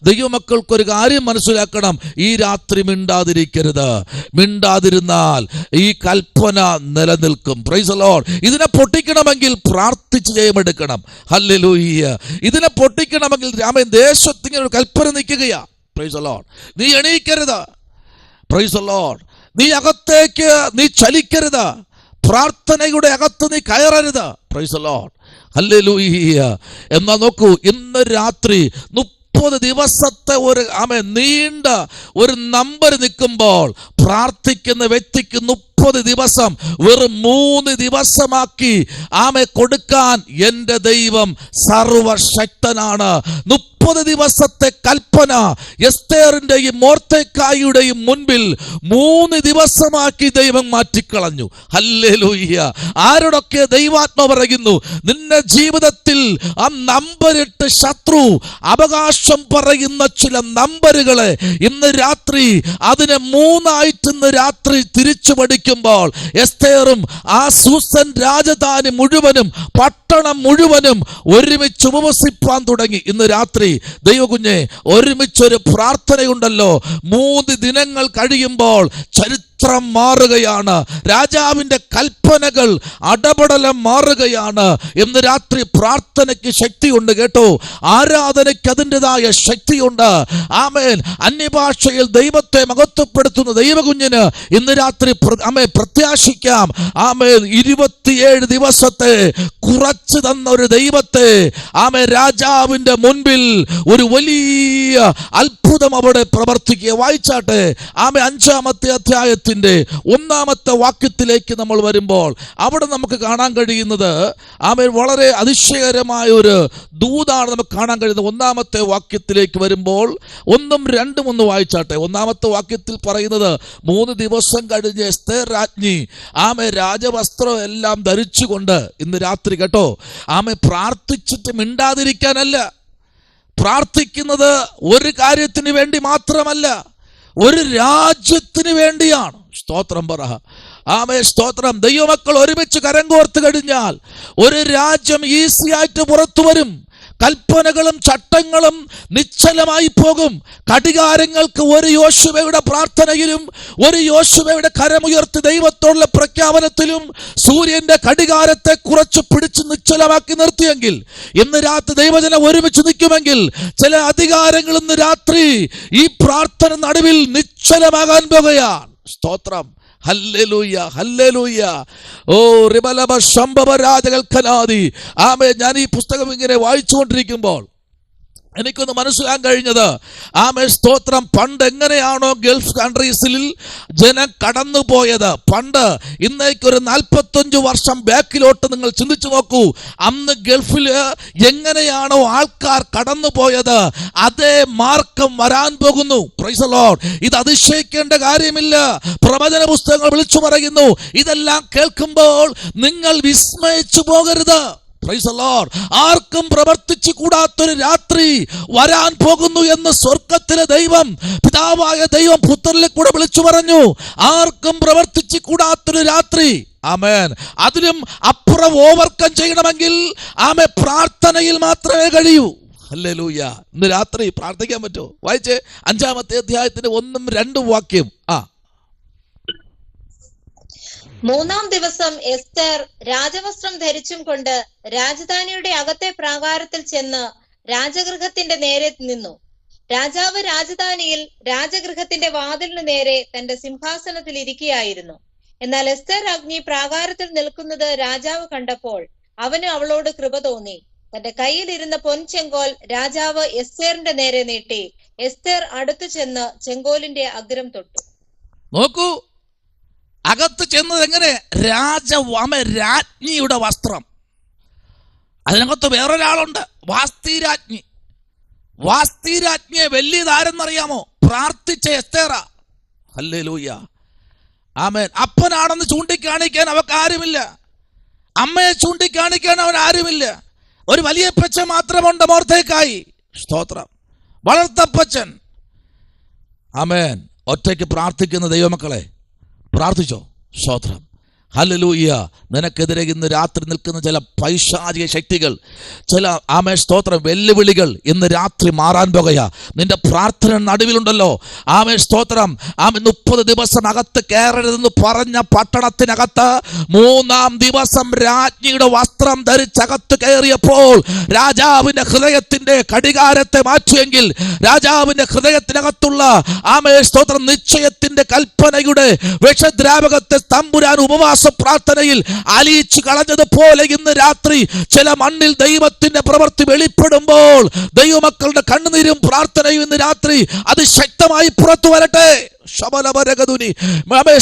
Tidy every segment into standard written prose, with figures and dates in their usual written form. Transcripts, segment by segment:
ദൈവമക്കൾക്കൊരു കാര്യം മനസ്സിലാക്കണം, ഈ രാത്രി മിണ്ടാതിരിക്കരുത്. മിണ്ടാതിരുന്നാൽ ഈ കൽപ്പന നിലനിൽക്കും. Praise the lord. ഇതിനെ പൊട്ടിക്കണമെങ്കിൽ പ്രാർത്ഥിച്ച് ജയമെടുക്കണം. ഹല്ലേലൂയ. ഇതിനെ പൊട്ടിക്കണമെങ്കിൽ ദേശത്തിങ്ങനെ ഒരു കൽപ്പന നിൽക്കുകയാ. Praise the lord. നീ എണീക്കരുത്. Price the lord. നീ അകത്തേക്ക് നീ ചലിക്കരുത്. പ്രാർത്ഥനയുടെ അകത്ത് നീ കയറരുത്. Praise the lord. ഹല്ലേലൂയ. എന്നാ നോക്കൂ, ഇന്ന് രാത്രി 30 ദിവസത്തെ ഒരു നീണ്ട ഒരു നമ്പർ നിൽക്കുമ്പോൾ പ്രാർത്ഥിക്കുന്ന വ്യക്തിക്ക് 30 ദിവസം വെറും 3 ദിവസമാക്കി കൊടുക്കാൻ എൻ്റെ ദൈവം സർവശക്തനാണ്. 30 ദിവസത്തെ കൽപ്പന എസ്തേറിന്റെയും മൊർദെഖായിയുടെയും മുൻപിൽ 3 ദിവസമാക്കി ദൈവം മാറ്റിക്കളഞ്ഞു. ഹല്ലേലൂയ. ആരോടൊക്കെ ദൈവാത്മ പറയുന്നു, നിന്റെ ജീവിതത്തിൽ ആ നമ്പരിട്ട് ശത്രു അവകാശം പറയുന്ന ചില നമ്പറുകളെ ഇന്ന് രാത്രി അതിനെ 3ആയിട്ട് ഇന്ന് രാത്രി തിരിച്ചു പഠിക്കുമ്പോൾ എസ്തേറും ആ സൂസൻ രാജധാനി മുഴുവനും പട്ടണം മുഴുവനും ഒരുമിച്ച് ഉപവസിപ്പാൻ തുടങ്ങി. ഇന്ന് രാത്രി ദൈവകുഞ്ഞെ ഒരുമിച്ചൊരു പ്രാർത്ഥനയുണ്ടല്ലോ. 3 ദിനങ്ങൾ കഴിയുമ്പോൾ ചരിത്രം മാറുകയാണ്. രാജാവിന്റെ കൽപ്പനകൾ അടപടലം മാറുകയാണ്. ഇന്ന് രാത്രി പ്രാർത്ഥനയ്ക്ക് ശക്തിയുണ്ട് കേട്ടോ. ആരാധനയ്ക്ക് അതിൻ്റെതായ ശക്തിയുണ്ട്. ആമേൻ. അന്യഭാഷയിൽ ദൈവത്തെ മഹത്വപ്പെടുത്തുന്ന ദൈവകുഞ്ഞിന് ഇന്ന് രാത്രി പ്രത്യാശിക്കാം. ആമേൻ. 27 ദിവസത്തെ കുറച്ച് തന്ന ഒരു ദൈവത്തെ രാജാവിന്റെ മുൻപിൽ ഒരു വലിയ അത്ഭുതം അവിടെ പ്രവർത്തിക്കുക. വായിച്ചാട്ടെ. 5-ാമത്തെ അധ്യായത്തിന്റെ 1-ാമത്തെ വാക്യത്തിലേക്ക് നമ്മൾ വരുമ്പോൾ അവിടെ നമുക്ക് കാണാൻ കഴിയുന്നത് വളരെ അതിശയകരമായ ഒരു ദൂതാണ് നമുക്ക് കാണാൻ കഴിയുന്നത്. 1-ാമത്തെ വാക്യത്തിലേക്ക് വരുമ്പോൾ 1ഉം 2ഉം ഒന്ന് വായിച്ചാട്ടെ. 1-ാമത്തെ വാക്യത്തിൽ പറയുന്നത് 3 ദിവസം കഴിഞ്ഞ് എസ്തേർ രാജ്ഞി രാജവസ്ത്രം എല്ലാം ധരിച്ചുകൊണ്ട് ഇന്ന് രാത്രി കേട്ടോ പ്രാർത്ഥിച്ചിട്ട് മിണ്ടാതിരിക്കാനല്ല, പ്രാർത്ഥിക്കുന്നത് ഒരു കാര്യത്തിന് വേണ്ടി മാത്രമല്ല, ഒരു രാജ്യത്തിന് വേണ്ടിയാണ്. സ്തോത്രം പറ. സ്തോത്രം. ദൈവമക്കൾ ഒരുമിച്ച് കരം കോർത്ത് കഴിഞ്ഞാൽ ഒരു രാജ്യം ഈസിയായിട്ട് പുറത്തു വരും. കൽപ്പനകളും ചട്ടങ്ങളും നിശ്ചലമായി പോകും. കടികാരങ്ങൾക്ക് ഒരു യോശുവയുടെ പ്രാർത്ഥനയിലും ഒരു യോശുവയുടെ കരമുയർത്തി ദൈവത്തോടുള്ള പ്രഖ്യാപനത്തിലും സൂര്യന്റെ കടികാരത്തെ കുറച്ച് പിടിച്ച് നിശ്ചലമാക്കി നിർത്തിയെങ്കിൽ ഇന്ന് രാത്രി ദൈവജനം ഒരുമിച്ച് നിൽക്കുമെങ്കിൽ ചില അധികാരങ്ങൾ ഇന്ന് രാത്രി ഈ പ്രാർത്ഥന നടുവിൽ നിശ്ചലമാകാൻ പോകുകയാണ്. സ്തോത്രം. ഹല്ലേലൂയ, ഹല്ലേലൂയ. ഓ റിബലബ ശംഭവ രാജകൽക്കനാദി. ഞാൻ ഈ പുസ്തകം ഇങ്ങനെ വായിച്ചുകൊണ്ടിരിക്കുമ്പോൾ എനിക്കൊന്ന് മനസ്സിലാക്കാൻ കഴിഞ്ഞത് സ്തോത്രം, പണ്ട് എങ്ങനെയാണോ ഗൾഫ് കൺട്രീസിൽ ജനം കടന്നുപോയത്, പണ്ട് ഇന്നേക്കൊരു 45 വർഷം ബാക്കിലോട്ട് നിങ്ങൾ ചിന്തിച്ചു നോക്കൂ. അന്ന് ഗൾഫിൽ എങ്ങനെയാണോ ആൾക്കാർ കടന്നുപോയത് അതേ മാർക്കം വരാൻ പോകുന്നു. Price the Lord. ഇത് അതിശയിക്കേണ്ട കാര്യമില്ല. പ്രവചന പുസ്തകങ്ങൾ വിളിച്ചു പറയുന്നു. ഇതെല്ലാം കേൾക്കുമ്പോൾ നിങ്ങൾ വിസ്മയിച്ചു പോകരുത്. Price the Lord. ആർക്കും പ്രവർത്തിച്ചു കൂടാത്തൊരു രാത്രി വരാൻ പോകുന്നു എന്ന് സ്വർഗത്തിലെ ദൈവം, പിതാവായ ദൈവം പുത്രനിൽ കൂടെ വിളിച്ചു പറഞ്ഞു. ആർക്കും പ്രവർത്തിച്ചു കൂടാത്തൊരു രാത്രി. ആമേൻ. അതിലും അപ്പുറം ഓവർകം ചെയ്യണമെങ്കിൽ പ്രാർത്ഥനയിൽ മാത്രമേ കഴിയൂ. ഹല്ലേലൂയ. ഇന്ന് രാത്രി പ്രാർത്ഥിക്കാൻ പറ്റുമോ? വായിച്ചേ 5-ാമത്തെ അധ്യായത്തിന്റെ 1ഉം 2ഉം വാക്യം. 3-ാം ദിവസം എസ്തേർ രാജവസ്ത്രം ധരിച്ചും കൊണ്ട് രാജധാനിയുടെ അകത്തെ പ്രാകാരത്തിൽ ചെന്ന് രാജഗൃഹത്തിന്റെ നേരെ നിന്നു. രാജാവ് രാജധാനിയിൽ രാജഗൃഹത്തിന്റെ വാതിലിനു നേരെ തന്റെ സിംഹാസനത്തിൽ ഇരിക്കുകയായിരുന്നു. എന്നാൽ എസ്തേർ രാജ്ഞി പ്രാകാരത്തിൽ നിൽക്കുന്നത് രാജാവ് കണ്ടപ്പോൾ അവന് അവളോട് കൃപ തോന്നി. തന്റെ കയ്യിലിരുന്ന പൊൻചെങ്കോൽ രാജാവ് എസ്തേറിന്റെ നേരെ നീട്ടി. എസ്തേർ അടുത്തു ചെന്ന് ചെങ്കോലിന്റെ അഗ്രം തൊട്ടു. നോക്കൂ, അകത്ത് ചെന്നത് എങ്ങനെ? രാജ്ഞിയുടെ വസ്ത്രം. അതിനകത്ത് വേറൊരാളുണ്ട്, വാസ്തി രാജ്ഞി. വാസ്തി രാജ്ഞിയെ വലിയതാരെന്നറിയാമോ? പ്രാർത്ഥിച്ച എസ്തേറ. ഹല്ലേലൂയ. ആമേൻ. അപ്പനാണെന്ന് ചൂണ്ടിക്കാണിക്കാൻ അവർക്ക് ആരുമില്ല, അമ്മയെ ചൂണ്ടിക്കാണിക്കാൻ അവൻ ആരുമില്ല. ഒരു വലിയപ്പച്ചൻ മാത്രമുണ്ട്, മൊർദെഖായി. സ്തോത്രം. വളർത്തപ്പച്ചൻ. ആമേൻ. ഒറ്റയ്ക്ക് പ്രാർത്ഥിക്കുന്ന ദൈവമക്കളെ പ്രാർത്ഥിച്ചോ. സ്തോത്രം. ഹല്ലേലൂയ. നിനക്കെതിരെ ഇന്ന് രാത്രി നിൽക്കുന്ന ചില പൈശാചിക ശക്തികൾ, ചില സ്തോത്രം വെല്ലുവിളികൾ ഇന്ന് രാത്രി മാറാൻ പോകുക. നിന്റെ പ്രാർത്ഥന നടുവിലുണ്ടല്ലോ സ്തോത്രം 30 ദിവസം അകത്ത് കയറരുതെന്ന് പറഞ്ഞ പട്ടണത്തിനകത്ത് 3-ാം ദിവസം രാജ്ഞിയുടെ വസ്ത്രം ധരിച്ചകത്ത് കയറിയപ്പോൾ രാജാവിന്റെ ഹൃദയത്തിന്റെ കടികാരത്തെ മാറ്റിയെങ്കിൽ രാജാവിന്റെ ഹൃദയത്തിനകത്തുള്ള സ്തോത്രം നിശ്ചയത്തിന്റെ കൽപ്പനയുടെ വിഷദ്രാവകത്തെ തമ്പുരാൻ ഉപവാസ പ്രാർത്ഥനയിൽ അലിയിച്ചു കളഞ്ഞതുപോലെ ഇന്ന് രാത്രി ചില മണ്ണിൽ ദൈവത്തിന്റെ പ്രവൃത്തി വെളിപ്പെടുമ്പോൾ ദൈവമക്കളുടെ കണ്ണുനീരും പ്രാർത്ഥനയും ഇന്ന് രാത്രി അത് ശക്തമായി പുറത്തു വരട്ടെ.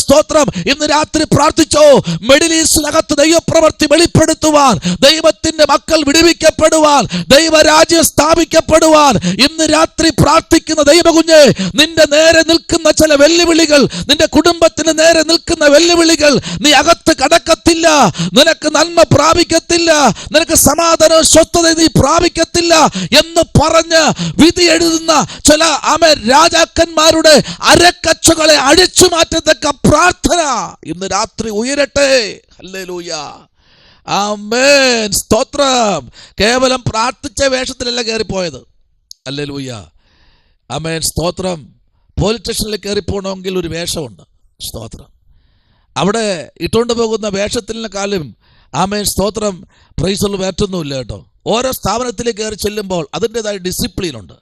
സ്തോത്രം. ഇന്ന് രാത്രി പ്രാർത്ഥിച്ചോ, മിഡിൽ ഈസ്റ്റിനകത്ത് ദൈവപ്രവൃത്തി വെളിപ്പെടുത്തുവാൻ, ദൈവത്തിന്റെ മക്കൾ വിടുവിക്കപ്പെടുവാൻ, ദൈവരാജ്യം സ്ഥാപിക്കപ്പെടുവാൻ ഇന്ന് രാത്രി പ്രാർത്ഥിക്കുന്ന ദൈവകുഞ്ഞെ, നിന്റെ നേരെ നിൽക്കുന്ന ചില വെല്ലുവിളികൾ, നിന്റെ കുടുംബത്തിന് നേരെ നിൽക്കുന്ന വെല്ലുവിളികൾ, നീ അകത്ത് കടക്കത്തില്ല, നിനക്ക് നന്മ പ്രാപിക്കത്തില്ല, നിനക്ക് സമാധാനവും സ്വസ്ഥത നീ പ്രാപിക്കത്തില്ല എന്ന് പറഞ്ഞ് വിധി എഴുതുന്ന ചില രാജാക്കന്മാരുടെ അരക്കച്ചകളെ അഴിച്ചു മാറ്റത്തക്ക പ്രാർത്ഥന ഇന്ന് രാത്രി ഉയരട്ടെ. ഹല്ലേലൂയ, ആമേൻ, സ്തോത്രം. കേവലം പ്രാർത്ഥിച്ച വേഷത്തിലല്ല കയറിപ്പോയത്. ഹല്ലേലൂയ, ആമേൻ, സ്തോത്രം. പോലീസ് സ്റ്റേഷനിൽ കയറിപ്പോണമെങ്കിൽ ഒരു വേഷമുണ്ട്. സ്തോത്രം. അവിടെ ഇട്ടുകൊണ്ട് പോകുന്ന വേഷത്തിനേക്കാളും സ്തോത്രം പ്രൈസുള്ള വേറ്റൊന്നുമില്ല കേട്ടോ. ഓരോ സ്ഥാപനത്തിലേക്ക് കയറി ചെല്ലുമ്പോൾ അതിൻ്റെതായ ഡിസിപ്ലിനുണ്ട്.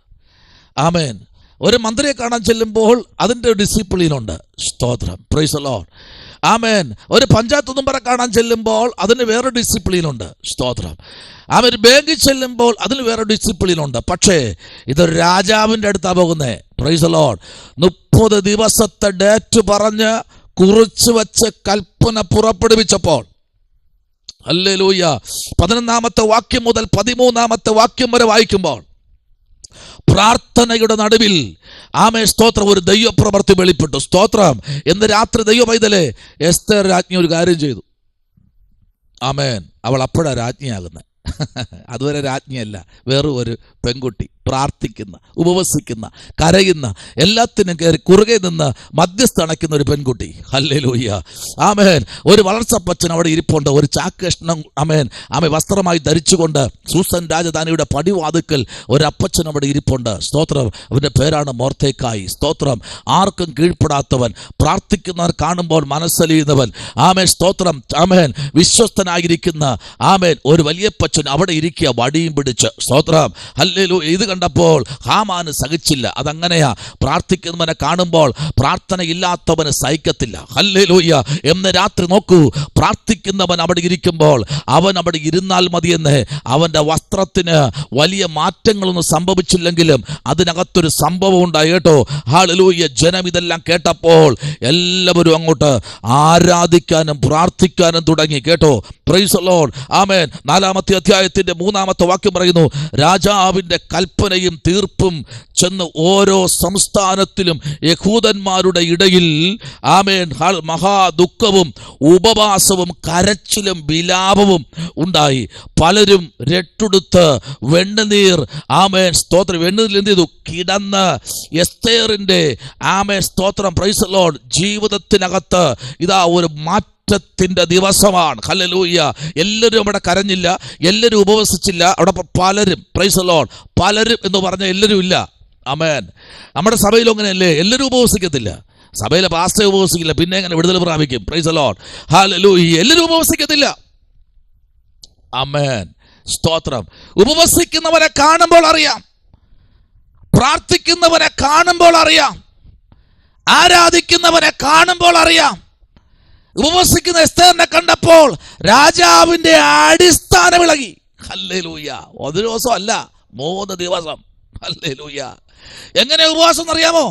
ആമേൻ. ഒരു മന്ത്രിയെ കാണാൻ ചെല്ലുമ്പോൾ അതിൻ്റെ ഡിസിപ്ലിനുണ്ട്. സ്തോത്രം, പ്രൈസ് ദി ലോർഡ്. ആമേൻ. ഒരു പഞ്ചായത്ത് മെമ്പറെ കാണാൻ ചെല്ലുമ്പോൾ അതിന് വേറെ ഡിസിപ്ലിനുണ്ട്. സ്തോത്രം. ഒരു ബാങ്കിൽ ചെല്ലുമ്പോൾ അതിന് വേറെ ഡിസിപ്ലിനുണ്ട്. പക്ഷേ ഇതൊരു രാജാവിൻ്റെ അടുത്താണ് പോകുന്നത്. Price the Lord. 30 ദിവസത്തെ ഡേറ്റ് പറഞ്ഞ് കുറിച്ച് വെച്ച് കൽപ്പന പുറപ്പെടുവിച്ചപ്പോൾ, ഹല്ലേലൂയ, 11-ാമത്തെ വാക്യം മുതൽ 13-ാമത്തെ വാക്യം വരെ വായിക്കുമ്പോൾ പ്രാർത്ഥനയുടെ നടുവിൽ സ്തോത്രം ഒരു ദൈവപ്രവൃത്തി വെളിപ്പെട്ടു. സ്തോത്രം. ഇന്ന് രാത്രി ദൈവ പൈതലേ, എസ്തേർ രാജ്ഞി ഒരു കാര്യം ചെയ്തു. ആമേൻ. അവൾ അപ്പോഴാണ് രാജ്ഞിയാകുന്നത്. അതുവരെ രാജ്ഞിയല്ല, വെറും ഒരു പെൺകുട്ടി, പ്രാർത്ഥിക്കുന്ന, ഉപവസിക്കുന്ന, കരയുന്ന, എല്ലാത്തിനും കയറി കുറുകെ നിന്ന് മധ്യസ്ഥ അണയ്ക്കുന്ന ഒരു പെൺകുട്ടി. ഹല്ലേലൂയ, ആമേൻ. ഒരു വളർച്ചപ്പച്ചൻ അവിടെ ഇരിപ്പുണ്ട്. ഒരു ചാക്കഷ്ണം വസ്ത്രമായി ധരിച്ചുകൊണ്ട് സൂസൻ രാജധാനിയുടെ പടിവാതുക്കൽ ഒരു അപ്പച്ചൻ അവിടെ ഇരിപ്പുണ്ട്. സ്തോത്രം. അവൻ്റെ പേരാണ് മൊർദെഖായി. സ്തോത്രം. ആർക്കും കീഴ്പ്പെടാത്തവൻ, പ്രാർത്ഥിക്കുന്നവർ കാണുമ്പോൾ മനസ്സലിയുന്നവൻ. ആമേൻ, സ്തോത്രം. ആമേൻ. വിശ്വസ്തനായിരിക്കുന്ന ഒരു വലിയപ്പച്ചൻ അവിടെ ഇരിക്കുക, വടിയും പിടിച്ച്. സ്തോത്രം. ഹല്ലേലൂയ. ഇത് കണ്ടപ്പോൾ ഹാമാന് സഹിച്ചില്ല. അതങ്ങനെയാ, പ്രാർത്ഥിക്കുന്നവനെ കാണുമ്പോൾ പ്രാർത്ഥനയില്ലാത്തവന് സഹിക്കത്തില്ല. ഹല്ലേലൂയ. എന്ന് രാത്രി നോക്കൂ, പ്രാർത്ഥിക്കുന്നവൻ അവിടെ ഇരിക്കുമ്പോൾ അവൻ അവിടെ ഇരുന്നാൽ മതിയെന്ന്. അവൻ്റെ വസ്ത്രത്തിന് വലിയ മാറ്റങ്ങളൊന്നും സംഭവിച്ചില്ലെങ്കിലും അതിനകത്തൊരു സംഭവം ഉണ്ടായി കേട്ടോ. ഹല്ലേലൂയ. ജനം ഇതെല്ലാം കേട്ടപ്പോൾ എല്ലാവരും അങ്ങോട്ട് ആരാധിക്കാനും പ്രാർത്ഥിക്കാനും തുടങ്ങി കേട്ടോ. Praise the lord. ആമേൻ. 4-ാമത്തെ അധ്യായത്തിന്റെ 3-ാമത്തെ വാക്യം പറയുന്നു, രാജാവിന്റെ കൽപ്പനയും തീർപ്പും ചെന്ന് ഓരോ സംസ്ഥാനത്തിലും യഹൂദന്മാരുടെ ഇടയിൽ മഹാദുഃഖവും ഉപവാസവും കരച്ചിലും വിലാപവും ഉണ്ടായി. പലരും രട്ടുടുത്ത് വെണ്ണുനീർ സ്തോത്രം വെണ്ണുനീർ എന്ത് ചെയ്തു? കിടന്ന് എസ്തേറിന്റെ സ്തോത്രം പ്രൈസ് ദി ലോർഡ് ജീവിതത്തിനകത്ത് ഇതാ ഒരു ത്തിന്റെ ദിവസമാണ്. ഹല്ലേലൂയ. എല്ലാവരും അവിടെ കരഞ്ഞില്ല, എല്ലാവരും ഉപവസിച്ചില്ല. അവിടെ പലരും, പ്രൈസ് ദി ലോർഡ്, പലരും എന്ന് പറഞ്ഞാൽ എല്ലാവരും ഇല്ല. ആമേൻ. നമ്മുടെ സഭയിലും അങ്ങനെയല്ലേ, എല്ലാവരും ഉപവസിക്കത്തില്ല. സഭയിലെ പാസ്റ്റർ ഉപവസിക്കില്ല, പിന്നെ എങ്ങനെ വിടുതൽ പ്രാപിക്കും? Price the lord. ഹല്ലേലൂയ. എല്ലാവരും ഉപവസിക്കത്തില്ല. ആമേൻ, സ്തോത്രം. ഉപവസിക്കുന്നവരെ കാണുമ്പോൾ അറിയാം, പ്രാർത്ഥിക്കുന്നവരെ കാണുമ്പോൾ അറിയാം, ആരാധിക്കുന്നവരെ കാണുമ്പോൾ അറിയാം. ഉപവസിക്കുന്ന എസ്തേറിനെ കണ്ടപ്പോൾ രാജാവിന്റെ അടിസ്ഥാനം ഇളകി. ഹല്ലേലൂയ. ഒരു ദിവസം അല്ല, 3 ദിവസം. ഹല്ലേലൂയ. എങ്ങനെ ഉപവാസം എന്നറിയാമോ?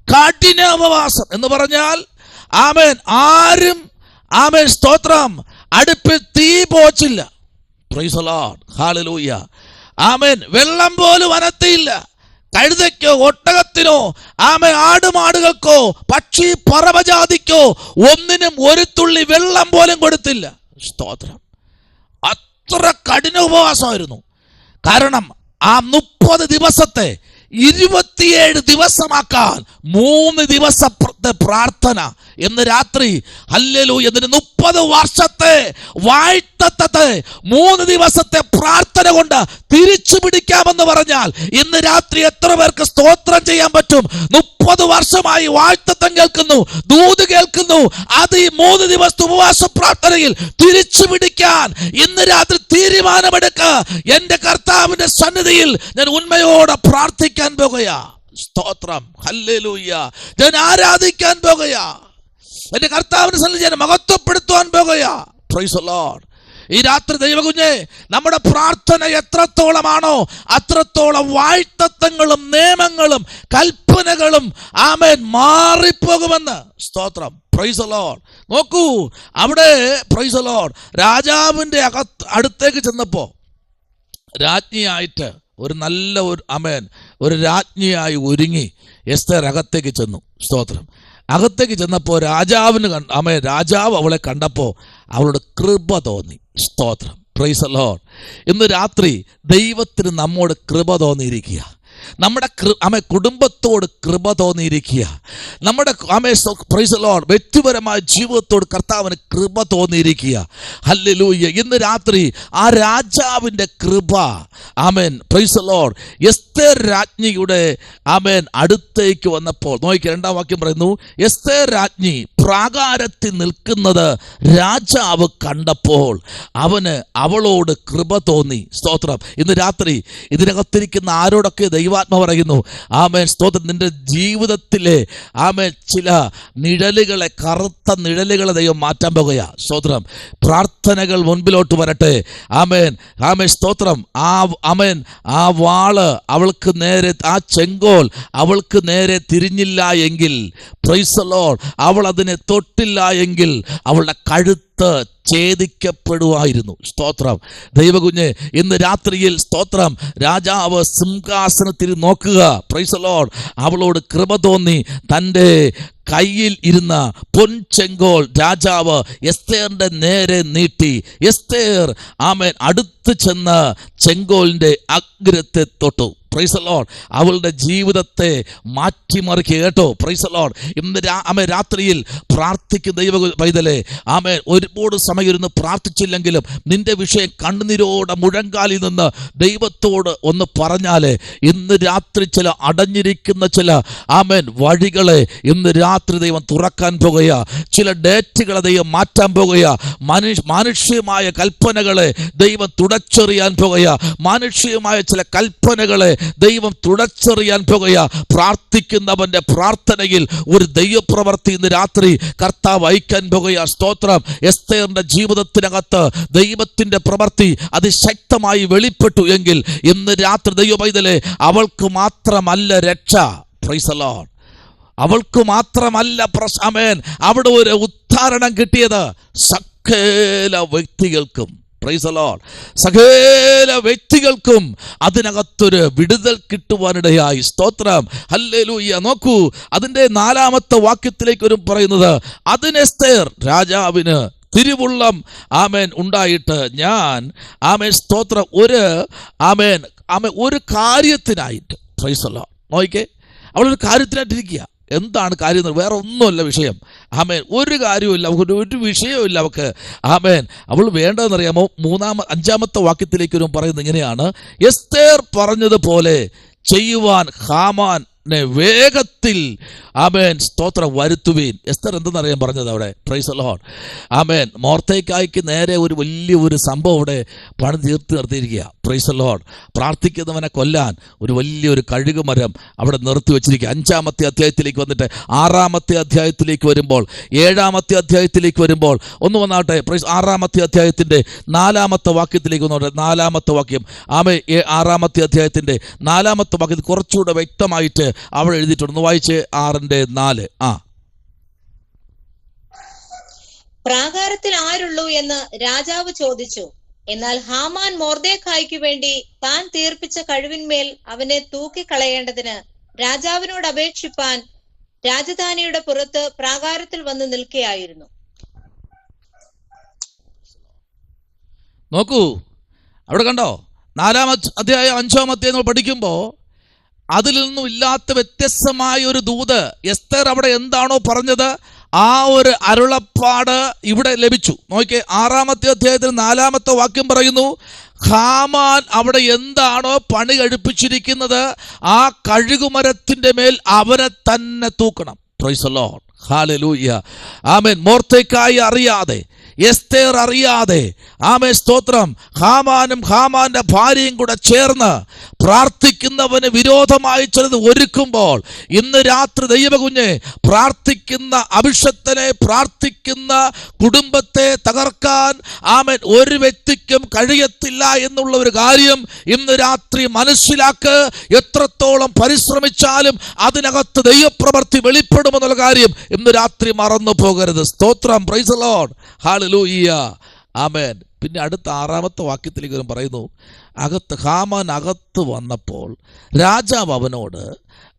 കഠിന ഉപവാസം എന്ന് പറഞ്ഞാൽ ആരും സ്തോത്രം സ്തോത്രം തീ പോച്ചില്ല. Praise the lord. ഹല്ലേലൂയ. വെള്ളം പോലും അനത്തിയില്ല. കഴുതയ്ക്കോ ഒട്ടകത്തിനോ ആടുമാടുകൾക്കോ പക്ഷി പറവജാതിക്കോ ഒന്നിനും ഒരു തുള്ളി വെള്ളം പോലും കൊടുത്തില്ല. സ്തോത്രം. അത്ര കഠിന ഉപവാസമായിരുന്നു. കാരണം 30 ദിവസത്തെ 20 57 ദിവസമാക്കാൻ 3 ദിവസത്തെ പ്രാർത്ഥന. ഇന്ന് രാത്രി ഹല്ലേലൂയ, ഇതിന് 30 വർഷത്തെ വാഴ്ത്തത്തെ 3 ദിവസത്തെ പ്രാർത്ഥന കൊണ്ട് തിരിച്ചു പിടിക്കാമെന്ന് പറഞ്ഞാൽ ഇന്ന് രാത്രി എത്ര പേർക്ക് സ്തോത്രം ചെയ്യാൻ പറ്റും? 30 വർഷമായി വാഴ്ത്തത്തം കേൾക്കുന്നു, ദൂത് കേൾക്കുന്നു. അത് ഈ 3 ദിവസത്തെ ഉപവാസ പ്രാർത്ഥനയിൽ തിരിച്ചു പിടിക്കാൻ ഇന്ന് രാത്രി തീരുമാനമെടുക്കുക. എന്റെ കർത്താവിന്റെ സന്നിധിയിൽ ഞാൻ ഉണ്മയോടെ പ്രാർത്ഥിക്കാൻ പോകുകയാ. സ്തോത്രം, ഹല്ലേലൂയ. ഞാൻ ആരാധിക്കാൻ പോകുകയാ. എന്റെ കർത്താവിന്റെ സന്നിധി ഞാൻ മഹത്വപ്പെടുത്തുവാൻ പോകുകയാ. Praise the lord. ഈ രാത്രി ദൈവകുഞ്ഞെ, നമ്മുടെ പ്രാർത്ഥന എത്രത്തോളമാണോ അത്രത്തോളം വാഴ്ത്തത്വങ്ങളും നിയമങ്ങളും കൽപ്പനകളും ആമേൻ മാറിപ്പോകുമെന്ന്. സ്തോത്രം, പ്രൈസ് ദി ലോർഡ്. നോക്കൂ, അവിടെ പ്രൈസ് ദി ലോർഡ് രാജാവിന്റെ അടുത്തേക്ക് ചെന്നപ്പോ രാജ്ഞിയായിട്ട് ഒരു രാജ്ഞിയായി ഒരുങ്ങി എസ്തേർ അകത്തേക്ക് ചെന്നു. സ്തോത്രം. അകത്തേക്ക് ചെന്നപ്പോൾ രാജാവ് അവളെ കണ്ടപ്പോൾ അവളുടെ കൃപ തോന്നി. സ്തോത്രം, പ്രൈസ് ദി ലോർഡ്. ഇന്ന് രാത്രി ദൈവത്തിന് നമ്മോട് കൃപ തോന്നിയിരിക്കുക. നമ്മുടെ കുടുംബത്തോട് കൃപ തോന്നിയിരിക്കുക. നമ്മുടെ പ്രൈസ് ദി ലോർഡ് വ്യക്തിപരമായ ജീവിതത്തോട് കർത്താവിന് കൃപ തോന്നിയിരിക്കുക. ഹല്ലേലൂയ. ഇന്ന് രാത്രി ആ രാജാവിൻ്റെ കൃപ ആമേൻ പ്രൈസ് ദി ലോർഡ് എസ്തേർ രാജ്ഞിയുടെ അടുത്തേക്ക് വന്നപ്പോൾ നോക്കി 2-ാം വാക്യം പറയുന്നു, എസ്തേർ രാജ്ഞി പ്രാകാരത്തിൽ നിൽക്കുന്നത് രാജാവ് കണ്ടപ്പോൾ അവളോട് കൃപ തോന്നി. സ്തോത്രം. ഇന്ന് രാത്രി ഇതിനകത്തിരിക്കുന്ന ആരോടൊക്കെ ദൈവാത്മ പറയുന്നു, ആമേൻ സ്തോത്രം, നിന്റെ ജീവിതത്തിലെ ചില നിഴലുകളെ, കറുത്ത നിഴലുകളെ ദൈവം മാറ്റാൻ പോകുകയാ. സ്തോത്രം. പ്രാർത്ഥനകൾ മുൻപിലോട്ട് വരട്ടെ. ആമേൻ സ്തോത്രം. ആ വാള് അവൾക്ക് നേരെ, ആ ചെങ്കോൽ അവൾക്ക് നേരെ തിരിഞ്ഞില്ല എങ്കിൽ, പ്രൈസ് ദി ലോർഡ്, അവൾ അതിനെ തൊട്ടില്ല എങ്കിൽ അവളുടെ കഴുത്ത് ഛേദിക്കപ്പെടുമായിരുന്നു. സ്തോത്രം. ദൈവകുഞ്ഞ്, ഇന്ന് രാത്രിയിൽ സ്തോത്രം രാജാവ് സിംഹാസനത്തിൽ നോക്കുക. Price the Lord. അവളോട് കൃപ തോന്നി തൻ്റെ കയ്യിൽ ഇരുന്ന പൊൻചെങ്കോൽ രാജാവ് എസ്തേറിന്റെ നേരെ നീട്ടി. എസ്തേർ അടുത്ത് ചെന്ന് ചെങ്കോലിന്റെ അഗ്രത്തെ തൊട്ടു. Price the Lord. അവളുടെ ജീവിതത്തെ മാറ്റിമറിക്കുക കേട്ടോ. Praise the lord. ഇന്ന് രാത്രിയിൽ പ്രാർത്ഥിക്കുന്ന ദൈവ പൈതലേ, ഒരുപാട് സമയം ഇരുന്ന് പ്രാർത്ഥിച്ചില്ലെങ്കിലും നിന്റെ വിഷയം കണ്ണുനീരോടെ മുഴങ്കാലിൽ നിന്ന് ദൈവത്തോട് ഒന്ന് പറഞ്ഞാലേ ഇന്ന് രാത്രി ചില അടഞ്ഞിരിക്കുന്ന ചില വഴികളെ ഇന്ന് രാത്രി ദൈവം തുറക്കാൻ പോകുക. ചില ഡേറ്റുകളെ ദൈവം മാറ്റാൻ പോകുക. മാനുഷികമായ കൽപ്പനകളെ ദൈവം തുടച്ചെറിയാൻ പോകുക. മാനുഷികമായ ചില കൽപ്പനകളെ ദൈവം തുടച്ചെറിയാൻ പോകുക. പ്രാർത്ഥിക്കുന്നവന്റെ പ്രാർത്ഥനയിൽ ഒരു ദൈവപ്രവൃത്തി ഇന്ന് രാത്രി കർത്താവ് അയക്കാൻ പോകുക. സ്തോത്രം. എസ്തേറിന്റെ ജീവിതത്തിനകത്ത് ദൈവത്തിന്റെ പ്രവൃത്തി അതിശക്തമായി വെളിപ്പെട്ടു എങ്കിൽ ഇന്ന് രാത്രി ദൈവ പൈതലേ, അവൾക്ക് മാത്രമല്ല രക്ഷ. Price the Lord. അവൾക്ക് മാത്രമല്ല അവിടെ ഒരു ഉദ്ധാരണം കിട്ടിയത് സകല വ്യക്തികൾക്കും. Price the Lord. സകല വ്യക്തികൾക്കും അതിനകത്തൊരു വിടുതൽ കിട്ടുവാനിടയായി. സ്തോത്രം, ഹല്ലേലൂയ. നോക്കൂ, അതിൻ്റെ 4-ാമത്തെ വാക്യത്തിലേക്ക് ഒരു പറയുന്നത്, അതിന് എസ്തേർ രാജാവിന് തിരുവുള്ളം ഉണ്ടായിട്ട് ഞാൻ സ്തോത്രം ഒരു കാര്യത്തിനായിട്ട്, പ്രൈസ് ദി ലോർഡ്. നോക്കിക്കേ, അവളൊരു കാര്യത്തിനായിട്ടിരിക്കുക. എന്താണ് കാര്യം? വേറെ ഒന്നുമല്ല വിഷയം. ഒരു കാര്യവുമില്ല, ഒരു വിഷയവുമില്ല അവൾക്ക്. അവൾ വേണ്ടതെന്നറിയാമോ? 5-ാമത്തെ വാക്യത്തിലേക്ക് ഒരു പറയുന്നത് ഇങ്ങനെയാണ്, എസ്തേർ പറഞ്ഞതുപോലെ ചെയ്യുവാൻ ഹാമാനെ വേഗത്തിൽ സ്തോത്രം വരുത്തുവീൻ. എസ്തർ എന്തെന്നറിയാൻ പറഞ്ഞത് അവിടെ? Price the Lord. മോർദെഖായിക്ക് നേരെ ഒരു വലിയൊരു സംഭവം അവിടെ പണി നിർത്തിയിരിക്കുക. Praise the lord. പ്രാർത്ഥിക്കുന്നവനെ കൊല്ലാൻ ഒരു വലിയൊരു കഴുകുമരം അവിടെ നിർത്തി വെച്ചിരിക്കുക. 5-ാമത്തെ അധ്യായത്തിലേക്ക് വന്നിട്ട് 6-ാമത്തെ അധ്യായത്തിലേക്ക് വരുമ്പോൾ, 7-ാമത്തെ അധ്യായത്തിലേക്ക് വരുമ്പോൾ ഒന്ന് വന്നാട്ടെ. 6-ാമത്തെ അധ്യായത്തിൻ്റെ 4-ാമത്തെ വാക്യത്തിലേക്ക് വന്നോട്ടെ. 4-ാമത്തെ വാക്യം 6-ാമത്തെ അധ്യായത്തിൻ്റെ 4-ാമത്തെ വാക്യത്തിൽ കുറച്ചുകൂടെ വ്യക്തമായിട്ട് അവിടെ എഴുതിയിട്ടുണ്ട്. വായിച്ച് 6:4. പ്രാകാരത്തിൽ ആരുള്ളൂ എന്ന് രാജാവ് ചോദിച്ചു. എന്നാൽ ഹാമാൻ മൊർദെഖായിക്ക് വേണ്ടി താൻ തീർപ്പിച്ച കഴിവിന്മേൽ അവനെ തൂക്കിക്കളയേണ്ടതിന് രാജാവിനോട് അപേക്ഷിപ്പാൻ രാജധാനിയുടെ പുറത്ത് പ്രാകാരത്തിൽ വന്ന് നിൽക്കുകയായിരുന്നു. നോക്കൂ, അവിടെ കണ്ടോ? 4-ാം അധ്യായം 5-ാം അധ്യായം പഠിക്കുമ്പോ അതിൽ നിന്നും ഇല്ലാത്ത വ്യത്യസ്തമായ ഒരു ദൂത് എസ്തർ അവിടെ എന്താണോ പറഞ്ഞത് ആ ഒരു അരുളപ്പാട് ഇവിടെ ലഭിച്ചു. നോക്കിയേ, 6-ാമത്തെ അധ്യായത്തിൽ 4-ാമത്തെ വാക്യം പറയുന്നു, ഹാമാൻ അവിടെ എന്താണോ പണി കഴിപ്പിച്ചിരിക്കുന്നത് ആ കഴുകുമരത്തിന്റെ മേൽ അവരെ തന്നെ തൂക്കണം. പ്രൈസ് ദി ലോർഡ്, ഹല്ലേലൂയ, ആമേൻ. മൊർദെഖായി അറിയാതെ, എസ്തേർ അറിയാതെ, ആമേൻ, സ്തോത്രം, ഹാമാനും ഹാമാന്റെ ഭാര്യയും കൂടെ ചേർന്ന് പ്രാർത്ഥിക്കുന്നവന് വിരോധമായി ചിലത് ഒരുക്കുമ്പോൾ ഇന്ന് രാത്രി ദൈവകുഞ്ഞെ പ്രാർത്ഥിക്കുന്ന അഭിഷക്തനെ, പ്രാർത്ഥിക്കുന്ന കുടുംബത്തെ തകർക്കാൻ ആമേൻ ഒരു വ്യക്തിക്കും കഴിയത്തില്ല എന്നുള്ള ഒരു കാര്യം ഇന്ന് രാത്രി മനസ്സിലാക്ക്. എത്രത്തോളം പരിശ്രമിച്ചാലും അതിനകത്ത് ദൈവപ്രവൃത്തി വെളിപ്പെടുമെന്നുള്ള കാര്യം ഇന്ന് രാത്രി മറന്നു പോകരുത്. സ്തോത്രം, പ്രൈസ് ദി ലോർഡ്, ഹല്ലേലൂയ, ആമേൻ. പിന്നെ അടുത്ത 6-ാമത്തെ വാക്യത്തിലേക്ക് പറയുന്നു, ഹാമാൻ അകത്ത് വന്നപ്പോൾ രാജാവ് അവനോട്,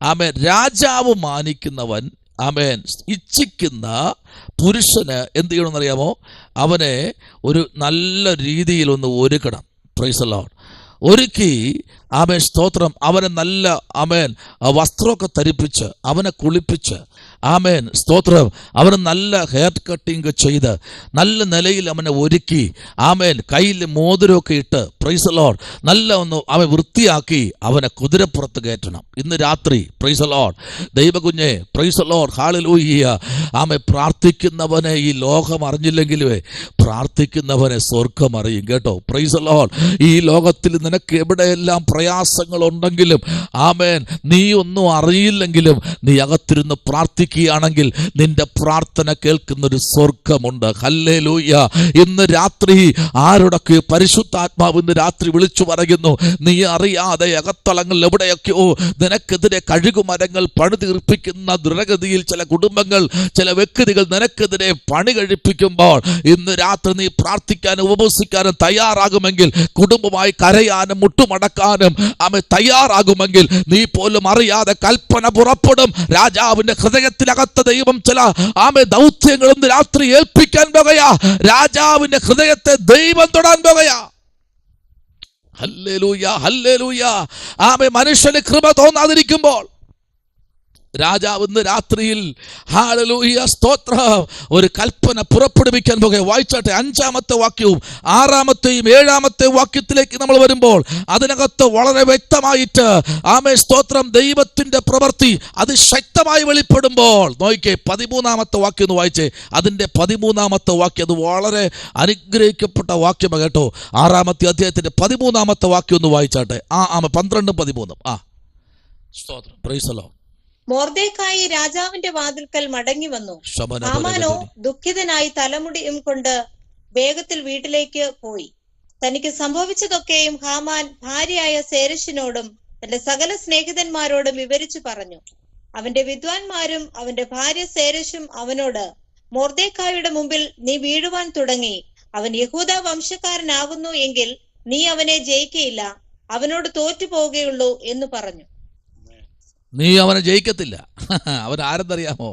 ആമേൻ, രാജാവ് മാനിക്കുന്നവൻ, ആമേൻ, ഇച്ഛിക്കുന്ന പുരുഷന് എന്ത് ചെയ്യണമെന്നറിയാമോ? അവനെ ഒരു നല്ല രീതിയിൽ ഒന്ന് ഒരുക്കണം. Price the Lord. ഒരുക്കി, ആമേൻ, സ്തോത്രം, അവനെ നല്ല, ആമേൻ, വസ്ത്രമൊക്കെ ധരിപ്പിച്ച് അവനെ കുളിപ്പിച്ച്, ആമേൻ, സ്തോത്രം, അവന് നല്ല ഹെയർ കട്ടിങ് ചെയ്ത് നല്ല നിലയിൽ അവനെ ഒരുക്കി, ആമേൻ, കയ്യിൽ മോതിരമൊക്കെ ഇട്ട്, പ്രൈസ് ദി ലോർഡ്, നല്ല ഒന്ന് അവൻ വൃത്തിയാക്കി അവനെ കുതിരപ്പുറത്ത് കയറ്റണം ഇന്ന് രാത്രി. പ്രൈസ് ദി ലോർഡ്, ദൈവകുഞ്ഞെ, പ്രൈസ് ദി ലോർഡ്, ഹല്ലേലൂയ, ആമേൻ. പ്രാർത്ഥിക്കുന്നവനെ ഈ ലോകം അറിഞ്ഞില്ലെങ്കിലും പ്രാർത്ഥിക്കുന്നവനെ സ്വർഗം അറിയും കേട്ടോ. Praise the lord. ഈ ലോകത്തിൽ നിനക്ക് എവിടെയെല്ലാം പ്രയാസങ്ങളുണ്ടെങ്കിലും, ആമേൻ, നീ ഒന്നും അറിയില്ലെങ്കിലും നീ അകത്തിരുന്ന് പ്രാർത്ഥിക്കുകയാണെങ്കിൽ നിന്റെ പ്രാർത്ഥന കേൾക്കുന്നൊരു സ്വർഗമുണ്ട്. ഹല്ലേലൂയ. ഇന്ന് രാത്രി ആരോടൊക്കെ പരിശുദ്ധാത്മാവ് ഇന്ന് രാത്രി വിളിച്ചു പറയുന്നു, നീ അറിയാതെ അകത്തളങ്ങളിൽ എവിടെയൊക്കെയോ നിനക്കെതിരെ കഴുകുമരങ്ങൾ പണിതീർപ്പിക്കുന്ന ദുരഗതിയിൽ ചില കുടുംബങ്ങൾ, ചില വ്യക്തികൾ നിനക്കെതിരെ പണി കഴിപ്പിക്കുമ്പോൾ ഇന്ന് രാത്രി നീ പ്രാർത്ഥിക്കാനും ഉപവസിക്കാനും തയ്യാറാകുമെങ്കിൽ, കുടുംബമായി കരയാനും മുട്ടുമടക്കാനും ആമേ തയ്യാറാകുമെങ്കിൽ, നീ പോലും അറിയാതെ കൽപ്പന പുറപ്പെടും. രാജാവിന്റെ ഹൃദയത്തിനകത്ത് ദൈവം ചില ആമേ ദൗത്യങ്ങളും രാത്രി ഏൽപ്പിക്കാൻ പോകുകയാ. രാജാവിന്റെ ഹൃദയത്തെ ദൈവം തൊടാൻ പോകുകയാ. ഹല്ലേലൂയ, ഹല്ലേലൂയ, ആമേ. മനുഷ്യന് കൃപ തോന്നാതിരിക്കുമ്പോൾ രാജാവ് ഇന്ന് രാത്രിയിൽ, ഹല്ലേലൂയ, സ്തോത്രം, ഒരു കൽപ്പന പുറപ്പെടുവിക്കാൻ പോകുക. വായിച്ചാട്ടെ, 5-ാമത്തെ വാക്യവും 6-ാമത്തെയും 7-ാമത്തെ വാക്യത്തിലേക്ക് നമ്മൾ വരുമ്പോൾ അതിനകത്ത് വളരെ വ്യക്തമായിട്ട്, ആമേ, സ്തോത്രം, ദൈവത്തിന്റെ പ്രവൃത്തി അത് ശക്തമായി വെളിപ്പെടുമ്പോൾ, നോക്കിക്കേ 13-ാമത്തെ വാക്യം ഒന്ന് വായിച്ചേ. അതിന്റെ 13-ാമത്തെ വാക്യം അത് വളരെ അനുഗ്രഹിക്കപ്പെട്ട വാക്യമാണ് കേട്ടോ. 6-ാമത്തെ അധ്യായത്തിന്റെ 13-ാമത്തെ വാക്യം ഒന്ന് വായിച്ചാട്ടെ. 12-13. സ്തോത്രം, പ്രൈസ് ദി ലോർഡ്. മൊർദെഖായി രാജാവിന്റെ വാതിൽക്കൽ മടങ്ങി വന്നു. ഹാമാനോ ദുഃഖിതനായി തലമുടിയും കൊണ്ട് വേഗത്തിൽ വീട്ടിലേക്ക് പോയി. തനിക്ക് സംഭവിച്ചതൊക്കെയും ഹാമാൻ ഭാര്യയായ സേരെശിനോടും തന്റെ സകല സ്നേഹിതന്മാരോടും വിവരിച്ചു പറഞ്ഞു. അവന്റെ വിദ്വാൻമാരും അവന്റെ ഭാര്യ സേരെശും അവനോട്, മൊർദെഖായിയുടെ മുമ്പിൽ നീ വീഴുവാൻ തുടങ്ങി. അവൻ യഹൂദ വംശക്കാരനാകുന്നു എങ്കിൽ നീ അവനെ ജയിക്കയില്ല, അവനോട് തോറ്റുപോകുകയുള്ളൂ എന്ന് പറഞ്ഞു. നീ അവനെ ജയിക്കത്തില്ല. അവൻ ആരെന്നറിയാമോ?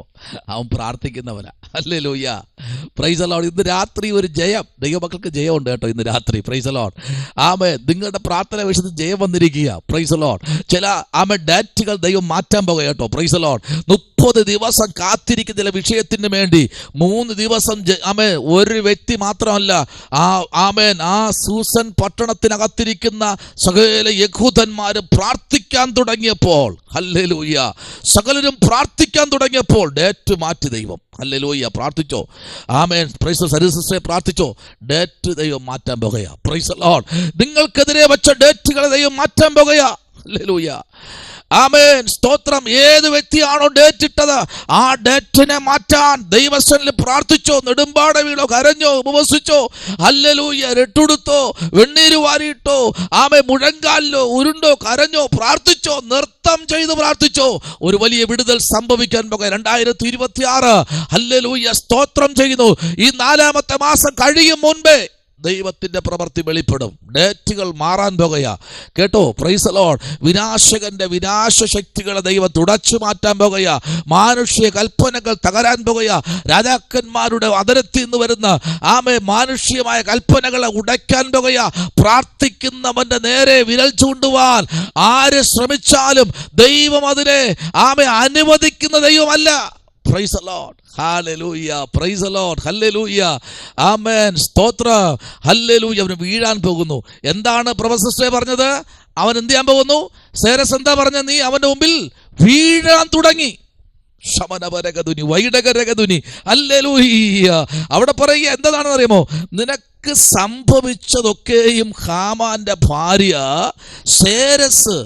അവൻ പ്രാർത്ഥിക്കുന്നവനാ. ഹല്ലേലൂയ, പ്രൈസ് ദി ലോർഡ്. ഇന്ന് രാത്രി ഒരു ജയം, ദൈവമക്കൾക്ക് ജയമുണ്ട് കേട്ടോ ഇന്ന് രാത്രി. Praise the lord. ആമേൻ. നിങ്ങളുടെ പ്രാർത്ഥന വിഷയത്തിൽ ജയം വന്നിരിക്കുക. Praise the lord. ചില ആമേൻ ഡേറ്റുകൾ ദൈവം മാറ്റാൻ പോകുക കേട്ടോ. Praise the Lord. 30 ദിവസം കാത്തിരിക്കുന്ന ചില വിഷയത്തിന് വേണ്ടി 3 ദിവസം ആമേൻ. ഒരു വ്യക്തി മാത്രമല്ല, ആമേൻ, ആ സൂസൻ പട്ടണത്തിനകത്തിരിക്കുന്ന സകല യഹൂദന്മാരും പ്രാർത്ഥിക്കാൻ തുടങ്ങിയപ്പോൾ, ഹല്ലേലൂയ, സകലരും പ്രാർത്ഥിക്കാൻ തുടങ്ങിയപ്പോൾ ഡേറ്റ് മാറ്റി ദൈവം. ഹല്ലേലൂയ. പ്രാർത്ഥിച്ചോ? ആമേൻ. Praise the lord. പ്രാർത്ഥിച്ചോ? ഡേറ്റ് ദൈവം മാറ്റാൻ പോകുകയാ. Praise the Lord. നിങ്ങൾക്കെതിരെ വെച്ച ഡേറ്റുകളെ ദൈവം മാറ്റാൻ പോകുകയാ. ഹല്ലേലൂയ, ആമേൻ, സ്തോത്രം. ഏത് വ്യക്തിയാണോ ഡേറ്റ് ഇട്ടത് ആ ഡേറ്റിനെ മാറ്റാൻ ദൈവസന്നിധിയിൽ പ്രാർത്ഥിച്ചോ? നെടുമ്പാട വീണോ? കരഞ്ഞോ? ഉപവസിച്ചോ? ഹല്ലേലൂയ. രട്ടുടുത്തോ? വെണ്ണീര് വാരിയിട്ടോ? ആമേ, മുഴങ്കാലിലോ ഉരുണ്ടോ? കരഞ്ഞോ? പ്രാർത്ഥിച്ചോ? നൃത്തം ചെയ്ത് പ്രാർത്ഥിച്ചോ? ഒരു വലിയ വിടുതൽ സംഭവിക്കാൻ പോകുക 2026. ഹല്ലേലൂയ, സ്തോത്രം ചെയ്യുന്നു. ഈ 4-ാമത്തെ മാസം കഴിയും മുൻപേ ദൈവത്തിന്റെ പ്രവൃത്തി വെളിപ്പെടും. ഡേറ്റുകൾ മാറാൻ പോകുക കേട്ടോ. Praise the lord. വിനാശകന്റെ വിനാശശക്തികളെ ദൈവം തുടച്ചു മാറ്റാൻ പോകുക. മാനുഷ്യ കൽപ്പനകൾ തകരാൻ പോകുക. രാജാക്കന്മാരുടെ അതിരത്തിൽ നിന്ന് വരുന്ന മാനുഷ്യമായ കൽപ്പനകളെ ഉടയ്ക്കാൻ പോകുക. പ്രാർത്ഥിക്കുന്നവന്റെ നേരെ വിരൽ ചൂണ്ടുവാൻ ആര് ശ്രമിച്ചാലും ദൈവം അതിനെ അനുവദിക്കുന്ന ദൈവമല്ല. Praise the Lord. Hallelujah. Praise the Lord. Hallelujah. Amen. സ്തോത്രം. Hallelujah. അവന് വീഴാൻ പോകുന്നു. എന്താണ് പ്രൊഫസർ പറഞ്ഞത്? അവൻ എന്ത് ചെയ്യാൻ പോകുന്നു? സേരസ് എന്താ പറഞ്ഞ? നീ അവന്റെ മുമ്പിൽ വീഴാൻ തുടങ്ങി. ശമനപരകതുനി വൈഡകരകതുനി. ഹല്ലേലൂയ. അവിടെ പറയുക എന്താണെന്ന് അറിയുമോ? നിനക്ക് സംഭവിച്ചതൊക്കെയും ഹാമാന്റെ ഭാര്യ സേരസ്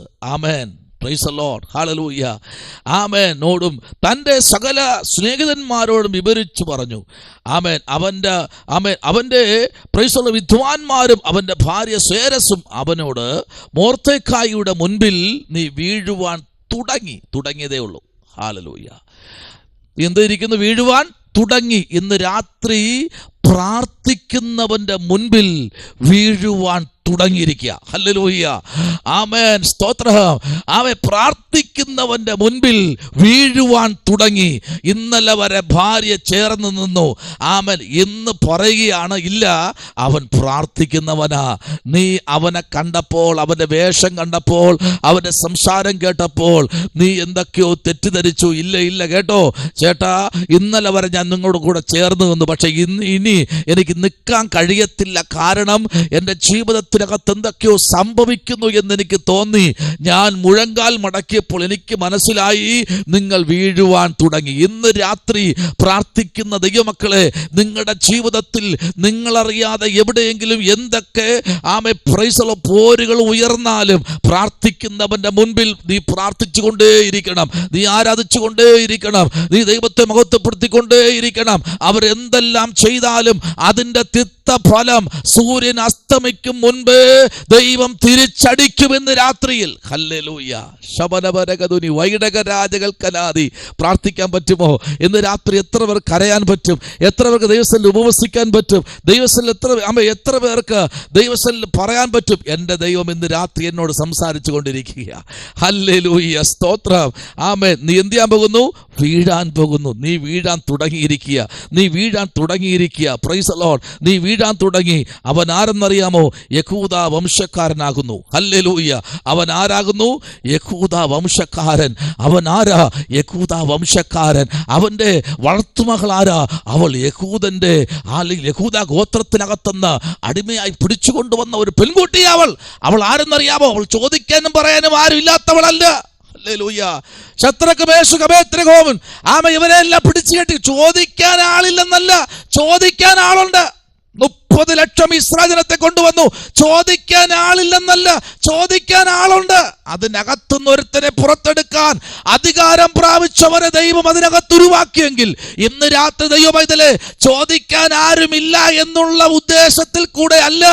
പ്രൈസ് ദി ലോർഡ്. ഹല്ലേലൂയ. നോടും തൻ്റെ സകല സ്നേഹിതന്മാരോടും വിവരിച്ചു പറഞ്ഞു. അവൻ്റെ പ്രൈസ് ദി ലോർഡ് വിദ്വാൻമാരും അവൻ്റെ ഭാര്യ സേരസും അവനോട് മൊർദെഖായിയുടെ മുൻപിൽ നീ വീഴുവാൻ തുടങ്ങിയതേ ഉള്ളൂ. ഹല്ലേലൂയ. എന്തിരിക്കുന്നു? വീഴുവാൻ തുടങ്ങി. ഇന്ന് രാത്രി പ്രാർത്ഥിക്കുന്നവന്റെ മുൻപിൽ വീഴുവാൻ തുടങ്ങിയിരിക്കുക. ഹല്ലേലൂയ. ആമേൻ. സ്തോത്രം. പ്രാർത്ഥിക്കുന്നവന്റെ മുൻപിൽ വീഴുവാൻ തുടങ്ങി. ഇന്നലെ വരെ ഭാര്യ ചേർന്ന് നിന്നു. ഇന്ന് പറയുകയാണ്, ഇല്ല, അവൻ പ്രാർത്ഥിക്കുന്നവനാ. നീ അവനെ കണ്ടപ്പോൾ, അവന്റെ വേഷം കണ്ടപ്പോൾ, അവന്റെ സംസാരം കേട്ടപ്പോൾ നീ എന്തൊക്കെയോ തെറ്റിദ്ധരിച്ചു. ഇല്ല കേട്ടോ ചേട്ടാ, ഇന്നലെ വരെ ഞാൻ നിങ്ങളുടെ കൂടെ ചേർന്ന് നിന്നു, പക്ഷെ ഇനി എനിക്ക് നിൽക്കാൻ കഴിയത്തില്ല. കാരണം എൻ്റെ ജീവിതത്തിനകത്ത് എന്തൊക്കെയോ സംഭവിക്കുന്നു എന്നെനിക്ക് തോന്നി. ഞാൻ മുഴങ്കാൽ മടക്കിയപ്പോൾ എനിക്ക് മനസ്സിലായി നിങ്ങൾ വീഴുവാൻ തുടങ്ങി. ഇന്ന് രാത്രി പ്രാർത്ഥിക്കുന്ന ദൈവമക്കളെ, നിങ്ങളുടെ ജീവിതത്തിൽ നിങ്ങളറിയാതെ എവിടെയെങ്കിലും എന്തൊക്കെ പോരുകൾ ഉയർന്നാലും പ്രാർത്ഥിക്കുന്നവന്റെ മുൻപിൽ നീ പ്രാർത്ഥിച്ചുകൊണ്ടേയിരിക്കണം. നീ ആരാധിച്ചുകൊണ്ടേയിരിക്കണം. നീ ദൈവത്തെ മഹത്വപ്പെടുത്തിക്കൊണ്ടേയിരിക്കണം. അവരെന്തെല്ലാം ചെയ്താലും അതിന്റെ ഫലം സൂര്യൻ അസ്തമിക്കും മുൻപ് ദൈവം തിരിച്ചടിക്കുമെന്ന് രാത്രിയിൽ. ഹല്ലേലൂയ. ശബനപരകതുനി വൈഡകരാജകൽക്കലാദി. പ്രാർത്ഥിക്കാൻ പറ്റുമോ ഇന്ന് രാത്രി? എത്ര പേർക്ക് കരയാൻ പറ്റും? എത്ര പേർക്ക് ദൈവസ്ഥലിൽ ഉപവസിക്കാൻ പറ്റും? ദൈവസ്ഥലിൽ എത്ര പേർക്ക് ദൈവസ്ഥലിൽ പറയാൻ പറ്റും? എൻ്റെ ദൈവം ഇന്ന് രാത്രി എന്നോട് സംസാരിച്ചു കൊണ്ടിരിക്കുക. ഹല്ലേലൂയ. സ്തോത്രം. നീ എന്ത് ചെയ്യാൻ പോകുന്നു? വീഴാൻ പോകുന്നു. നീ വീഴാൻ തുടങ്ങിയിരിക്കുക. Price the lord. നീ വീഴാൻ തുടങ്ങി. അവൻ ആരെന്നറിയാമോ? യഹൂദ വംശക്കാരനാകുന്നു. ഹല്ലേലൂയ. അവൻ ആരാകുന്നു? യഹൂദ വംശക്കാരൻ. അവൻ ആരാ? യഹൂദ വംശക്കാരൻ. അവന്റെ വളർത്തുമകൾ ആരാ? അവൾ യഹൂദന്റെ യഹൂദ ഗോത്രത്തിനകത്തുനിന്ന് അടിമയായി പിടിച്ചുകൊണ്ടുവന്ന ഒരു പെൺകുട്ടി. അവൾ ആരെന്നറിയാമോ? അവൾ ചോദിക്കാനും പറയാനും ആരും ഇല്ലാത്തവളല്ല. ഇവരെല്ലാം പിടിച്ചു കെട്ടി. ചോദിക്കാൻ ആളില്ലെന്നല്ല, ചോദിക്കാൻ ആളുണ്ട്. 30 ലക്ഷം ഇസ്രായേൽ ജനത്തെ കൊണ്ടുവന്നു. ചോദിക്കാൻ ആളില്ലെന്നല്ല, ചോദിക്കാൻ ആളുണ്ട്. അതിനകത്തുനിന്ന് ഒരുത്തനെ പുറത്തെടുക്കാൻ അധികാരം പ്രാപിച്ചവരെ ദൈവം അതിനകത്ത് ഉരുവാക്കിയെങ്കിൽ ഇന്ന് രാത്രി ദൈവമൈതലേ, ചോദിക്കാൻ ആരുമില്ല എന്നുള്ള ഉദ്ദേശത്തിൽ കൂടെ അല്ല,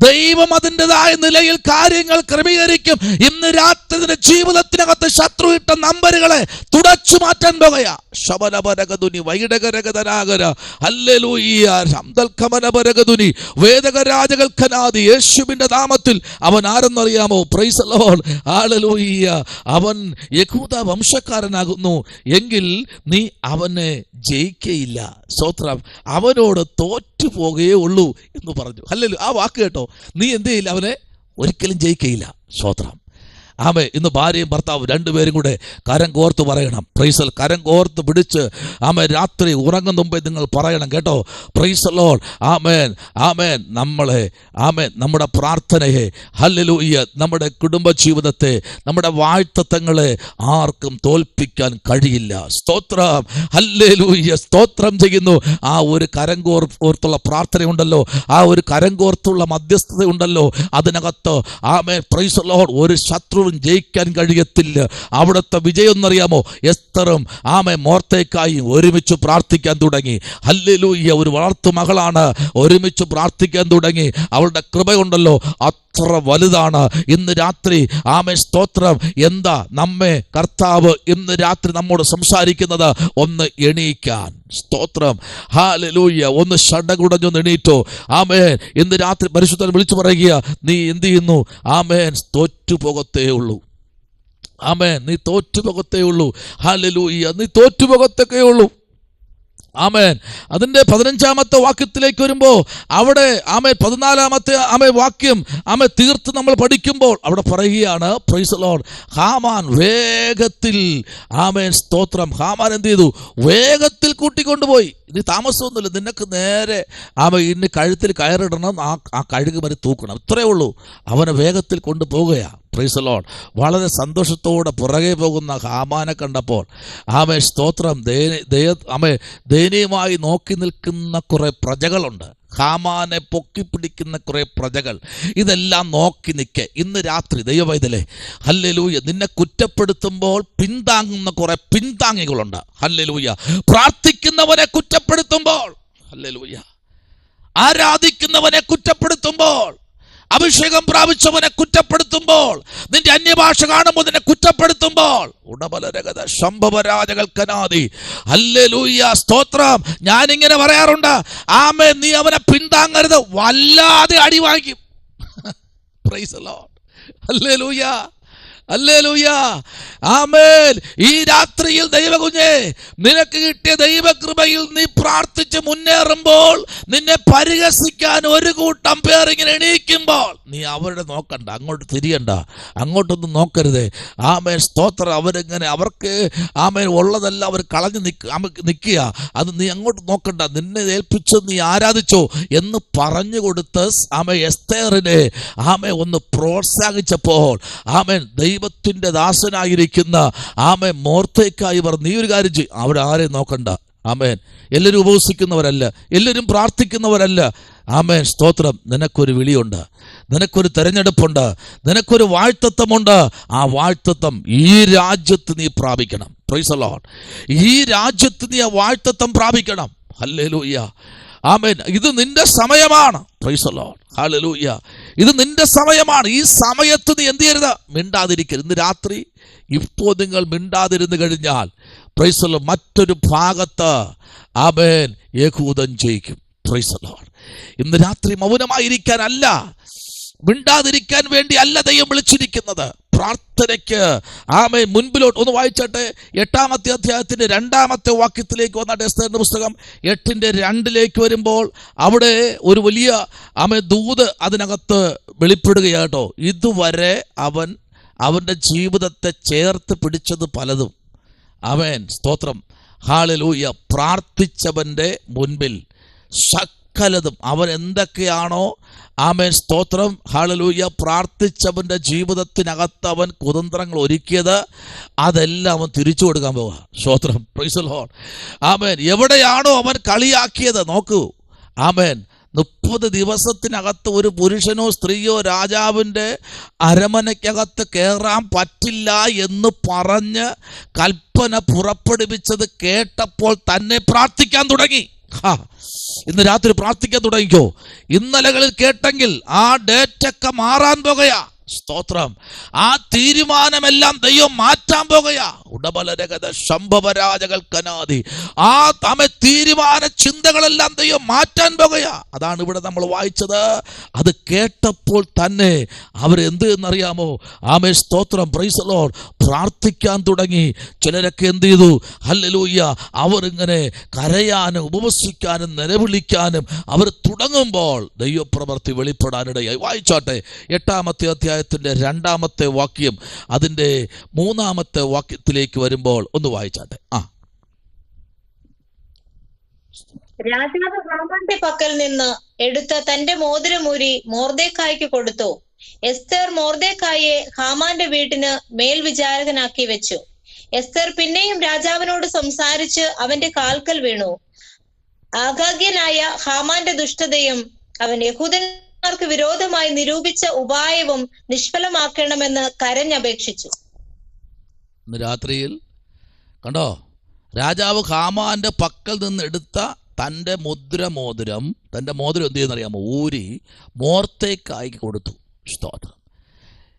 ദൈവം അതിൻ്റെതായ നിലയിൽ കാര്യങ്ങൾ ക്രമീകരിക്കും. ഇന്ന് രാത്രി നിന്റെ ജീവിതത്തിനകത്ത് ശത്രു ഇട്ട നമ്പറുകളെ തുടച്ചു മാറ്റാൻ പോകുകയാ. ശബനപരകതുനി വൈഡകരകതനാകര. ഹല്ലേലൂയ. ശംദൽഖമനപരകതുനി വേദകരാജകൽക്കനാദി. യേശുവിന്റെ നാമത്തിൽ. അവൻ ആരെന്നറിയാമോ? Praise the lord. ഹല്ലേലൂയ. അവൻ യഹൂദ വംശക്കാരനാകുന്നു എങ്കിൽ നീ അവനെ ജയിക്കയില്ല. സ്തോത്രം. അവനോട് തോറ്റുപോകേ ഉള്ളൂ എന്ന് പറഞ്ഞു. ഹല്ലേലൂയ. ആ വാക്ക് കേട്ടോ. നീ എന്ത് ചെയ്യില്ല? അവനെ ഒരിക്കലും ജയിക്കയില്ല. സ്തോത്രം. ഇന്ന് ഭാര്യയും ഭർത്താവും രണ്ടുപേരും കൂടെ കരം കോർത്ത് പറയണം. പ്രൈസ്. കരം കോർത്ത് പിടിച്ച് രാത്രി ഉറങ്ങുന്ന മുമ്പേ നിങ്ങൾ പറയണം കേട്ടോ. Praise the Lord. നമ്മുടെ പ്രാർത്ഥനയെ, ഹല്ലേലൂയ, നമ്മുടെ കുടുംബജീവിതത്തെ, നമ്മുടെ വാഴ്ത്തത്വങ്ങളെ ആർക്കും തോൽപ്പിക്കാൻ കഴിയില്ല. സ്തോത്രം. ഹല്ലേലൂയ. സ്തോത്രം ചെയ്യുന്നു. ആ ഒരു കരം കോർത്തുള്ള പ്രാർത്ഥനയുണ്ടല്ലോ, ആ ഒരു കരം കോർത്തുള്ള മധ്യസ്ഥത ഉണ്ടല്ലോ, അതിനകത്ത് പ്രൈസ് ദി ലോർഡ്, ഒരു ശത്രു ജയിക്കാൻ കഴിയത്തില്ല. അവിടുത്തെ വിജയം എന്നറിയാമോ? എസ്തറും മൊർദെഖായിയും ഒരുമിച്ച് പ്രാർത്ഥിക്കാൻ തുടങ്ങി. ഹല്ലേലൂയ. ഒരു വളർത്തു മകളാണ്, ഒരുമിച്ച് പ്രാർത്ഥിക്കാൻ തുടങ്ങി. അവളുടെ കൃപയുണ്ടല്ലോ, അത്ര വലുതാണ്. ഇന്ന് രാത്രി സ്തോത്രം. എന്താ നമ്മെ കർത്താവ് ഇന്ന് രാത്രി നമ്മോട് സംസാരിക്കുന്നത്? ഒന്ന് എണീക്കാൻ. സ്തോത്രം. ഹല്ലേലൂയ. ഒന്ന് ഷഡകുടഞ്ഞൊന്ന് എണീറ്റോ. ആമേൻ. ഇന്ന് രാത്രി പരിശുദ്ധൻ വിളിച്ചു പറയുക, നീ എന്ത് ചെയ്യുന്നു? ആമേൻ. തോറ്റുപോകത്തേ ഉള്ളൂ. ആമേൻ. നീ തോറ്റുപോകത്തേ ഉള്ളൂ. ഹല്ലേലൂയ. നീ തോറ്റുപോകത്തേ ഉള്ളൂ. ആമേൻ. അതിന്റെ 15-ാമത്തെ വാക്യത്തിലേക്ക് വരുമ്പോ അവിടെ ആമേൻ 14-ാമത്തെ വാക്യം തീർത്ത് നമ്മൾ പഠിക്കുമ്പോൾ അവിടെ പറയുകയാണ്, പ്രൈസ് ദി ലോർഡ്, ഹാമാൻ വേഗത്തിൽ, ആമേൻ സ്തോത്രം, ഹാമാൻ എന്ത് ചെയ്തു? വേഗത്തിൽ കൂട്ടിക്കൊണ്ടുപോയി. ഇനി താമസമൊന്നുമില്ല, നിനക്ക് നേരെ ഇന്ന് കഴുത്തിൽ കയറിടണം, ആ കഴുക് വരെ തൂക്കണം, ഇത്രയേ ഉള്ളൂ. അവനെ വേഗത്തിൽ കൊണ്ടുപോവുകയാണ്. Price the Lord. വളരെ സന്തോഷത്തോടെ പുറകെ പോകുന്ന ഹാമാനെ കണ്ടപ്പോൾ സ്തോത്രം, ദയനീയമായി നോക്കി നിൽക്കുന്ന കുറെ പ്രജകളുണ്ട്. ഹാമാനെ പൊക്കിപ്പിടിക്കുന്ന കുറെ പ്രജകൾ. ഇതെല്ലാം നോക്കി നിൽക്കെ ഇന്ന് രാത്രി ദൈവവൈതലേ, ഹല്ലേലൂയ, നിന്നെ കുറ്റപ്പെടുത്തുമ്പോൾ പിന്താങ്ങുന്ന കുറെ പിന്താങ്ങികളുണ്ട്. ഹല്ലേലൂയ. പ്രാർത്ഥിക്കുന്നവനെ കുറ്റപ്പെടുത്തുമ്പോൾ, ഹല്ലേലൂയ, ആരാധിക്കുന്നവനെ കുറ്റപ്പെടുത്തുമ്പോൾ, അഭിഷേകം പ്രാപിച്ചവനെ കുറ്റപ്പെടുത്തുമ്പോൾ, നിന്റെ അന്യഭാഷ കാണുമ്പോൾ നിന്നെ കുറ്റപ്പെടുത്തുമ്പോൾ, ഉടബലരഗത ശംഭവരാജകൽക്കനാദി, ഹല്ലേലൂയ, സ്തോത്രം. ഞാനിങ്ങനെ പറയാറുണ്ട്, ആമേൻ, നീ അവനെ പിന്താങ്ങരുത്, വല്ലാതെ അടി വാങ്ങിക്കും. Praise the lord. ഹല്ലേലൂയ, ഹല്ലേലൂയ, ആമേൻ. ഈ രാത്രിയിൽ ദൈവകുഞ്ഞേ, നിനക്ക് കിട്ടിയ ദൈവകൃപയിൽ നീ പ്രാർത്ഥിച്ച് മുന്നേറുമ്പോൾ, നിന്നെ പരിഹസിക്കാൻ ഒരു കൂട്ടം പേർ ഇങ്ങനെ എണീക്കുമ്പോൾ, നീ അവരുടെ നോക്കണ്ട, അങ്ങോട്ട് തിരിയണ്ട, അങ്ങോട്ടൊന്നും നോക്കരുതേ. ആമേൻ സ്തോത്രം. അവരിങ്ങനെ അവർക്ക് ആമേൻ ഉള്ളതെല്ലാം അവർ കളഞ്ഞു നിൽക്കുക. അത് നീ അങ്ങോട്ട് നോക്കണ്ട, നിന്നെ ഏൽപ്പിച്ച് നീ ആരാധിച്ചോ എന്ന് പറഞ്ഞു കൊടുത്ത് എസ്തേറിനെ ഒന്ന് പ്രോത്സാഹിച്ചപ്പോൾ, ആമേൻ, ദൈവത്തിന്റെ ദാസനായിരിക്കുന്ന മോർദെഖായി പറഞ്ഞു, നീ ഒരു കാര്യം ചെയ്യും, അവിടെ ആരെയും നോക്കണ്ട. ആമേൻ. എല്ലാവരും ഉപവസിക്കുന്നവരല്ല, എല്ലാവരും പ്രാർത്ഥിക്കുന്നവരല്ല. ആമേൻ സ്തോത്രം. നിനക്കൊരു വിളിയുണ്ട്, നിനക്കൊരു തെരഞ്ഞെടുപ്പുണ്ട്, നിനക്കൊരു വാഴ്ത്തത്വമുണ്ട്. ആ വാഴ്ത്തത്വം ഈ രാജ്യത്ത് നീ പ്രാപിക്കണം. Praise the lord. ഈ രാജ്യത്ത് നീ ആ വാഴ്ത്തത്വം പ്രാപിക്കണം. ഹല്ലേലൂയ, ആമേൻ. ഇത് നിന്റെ സമയമാണ്. Praise the lord. ഹല്ലേലൂയ. ഇത് നിന്റെ സമയമാണ്. ഈ സമയത്ത് നീ എന്ത് ചെയ്യരുത്? മിണ്ടാതിരിക്കരുത്. ഇന്ന് രാത്രി ഇപ്പോൾ നിങ്ങൾ മിണ്ടാതിരുന്നു കഴിഞ്ഞാൽ, പ്രൈസ് ദി ലോർഡ്, മറ്റൊരു ഭാഗത്ത് ആമേൻ യഹൂദൻ ജയിക്കും. Price the lord. ഇന്ന് രാത്രി മൗനമായിരിക്കാനല്ല, മിണ്ടാതിരിക്കാൻ വേണ്ടി അല്ല ദൈവം വിളിച്ചിരിക്കുന്നത്. പ്രാർത്ഥനയ്ക്ക് ആമേൻ മുൻപിലോട്ട് ഒന്ന് വായിച്ചട്ടെ. 8-ാമത്തെ അധ്യായത്തിന്റെ 2-ാമത്തെ വാക്യത്തിലേക്ക് വന്നാട്ടെ. എസ്തേറിന്റെ പുസ്തകം 8:2 വരുമ്പോൾ അവിടെ ഒരു വലിയ ദൂത് അതിനകത്ത് വെളിപ്പെടുകയാട്ടോ. ഇതുവരെ അവന്റെ ജീവിതത്തെ ചേർത്ത് പിടിച്ചത് പലതും. ആമേൻ സ്തോത്രം. ഹല്ലേലൂയ. പ്രാർത്ഥിച്ചവന്റെ മുൻപിൽ സകലതും അവൻ എന്തൊക്കെയാണോ ആമേൻ സ്തോത്രം, ഹല്ലേലൂയ, പ്രാർത്ഥിച്ചവന്റെ ജീവിതത്തിനകത്ത് അവൻ കുതന്ത്രങ്ങൾ ഒരുക്കിയത്, അതെല്ലാം അവൻ തിരിച്ചു കൊടുക്കാൻ പോവുക. സ്തോത്രം. Praise the lord. ആമേൻ. എവിടെയാണോ അവൻ കളിയാക്കിയത്, നോക്കൂ. ആമേൻ. 30 ദിവസത്തിനകത്ത് ഒരു പുരുഷനോ സ്ത്രീയോ രാജാവിൻ്റെ അരമനയ്ക്കകത്ത് കയറാൻ പറ്റില്ല എന്ന് പറഞ്ഞ് കൽപ്പന പുറപ്പെടുവിച്ചത് കേട്ടപ്പോൾ തന്നെ പ്രാർത്ഥിക്കാൻ തുടങ്ങി. ഇന്ന് രാത്രി പ്രാർത്ഥിക്കാൻ തുടങ്ങിക്കോ. ഇന്നലകളിൽ കേട്ടെങ്കിൽ ആ ഡേറ്റൊക്കെ മാറാൻ പോകുകയാ. സ്തോത്രം. ആ തീരുമാനമെല്ലാം ദൈവം മാറ്റാൻ പോകുകയാ. ഉടബലരഗത ശംഭവരാജകൽക്കനാദി. ആ തീരുമാന ചിന്തകളെല്ലാം ദൈവം മാറ്റാൻ പോകുകയാ. അതാണ് ഇവിടെ നമ്മൾ വായിച്ചത്. അത് കേട്ടപ്പോൾ തന്നെ അവരെന്ത് എന്നറിയാമോ? ആമേ സ്തോത്രം. Praise the Lord. പ്രാർത്ഥിക്കാൻ തുടങ്ങി. ചിലരൊക്കെ എന്ത് ചെയ്തു? ഹല്ലേലൂയ. അവർ ഇങ്ങനെ കരയാനും ഉപവസിക്കാനും നിലവിളിക്കാനും അവർ തുടങ്ങുമ്പോൾ ദൈവപ്രവൃത്തി വെളിപ്പെടാനിടയായി. വായിച്ചോട്ടെ. 8-ാമത്തെ അധ്യായത്തിന്റെ 2-ാമത്തെ വാക്യം അതിന്റെ 3-ാമത്തെ വാക്യത്തിലേക്ക് വരുമ്പോൾ ഒന്ന് വായിച്ചാട്ടെ. രാജാവ് ഹാമാന്റെ പക്കൽ നിന്ന് എടുത്ത തന്റെ മോതിരമൂരി മൊർദെഖായിക്ക് കൊടുത്തു. എസ്തേർ മൊർദെഖായിയെ ഹാമാന്റെ വീട്ടിന് മേൽവിചാരകനാക്കി വെച്ചു. എസ്തേർ പിന്നെയും രാജാവിനോട് സംസാരിച്ച് അവന്റെ കാൽക്കൽ വീണു. ആഗാഗ്യനായ ഹാമാന്റെ ദുഷ്ടതയും അവൻ യഹൂദന്മാർക്ക് വിരോധമായി നിരൂപിച്ച ഉപായവും നിഷ്ഫലമാക്കണമെന്ന് കരഞ്ഞപേക്ഷിച്ചു. രാത്രിയിൽ കണ്ടോ, രാജാവ് ഹാമാന്റെ പക്കൽ നിന്ന് എടുത്ത തൻ്റെ മോതിരം എന്ത് ചെയ്യുന്നറിയാമോ? ഊരി മൊർദെഖായിക്ക് കൊടുത്തു. സ്തോത്രം.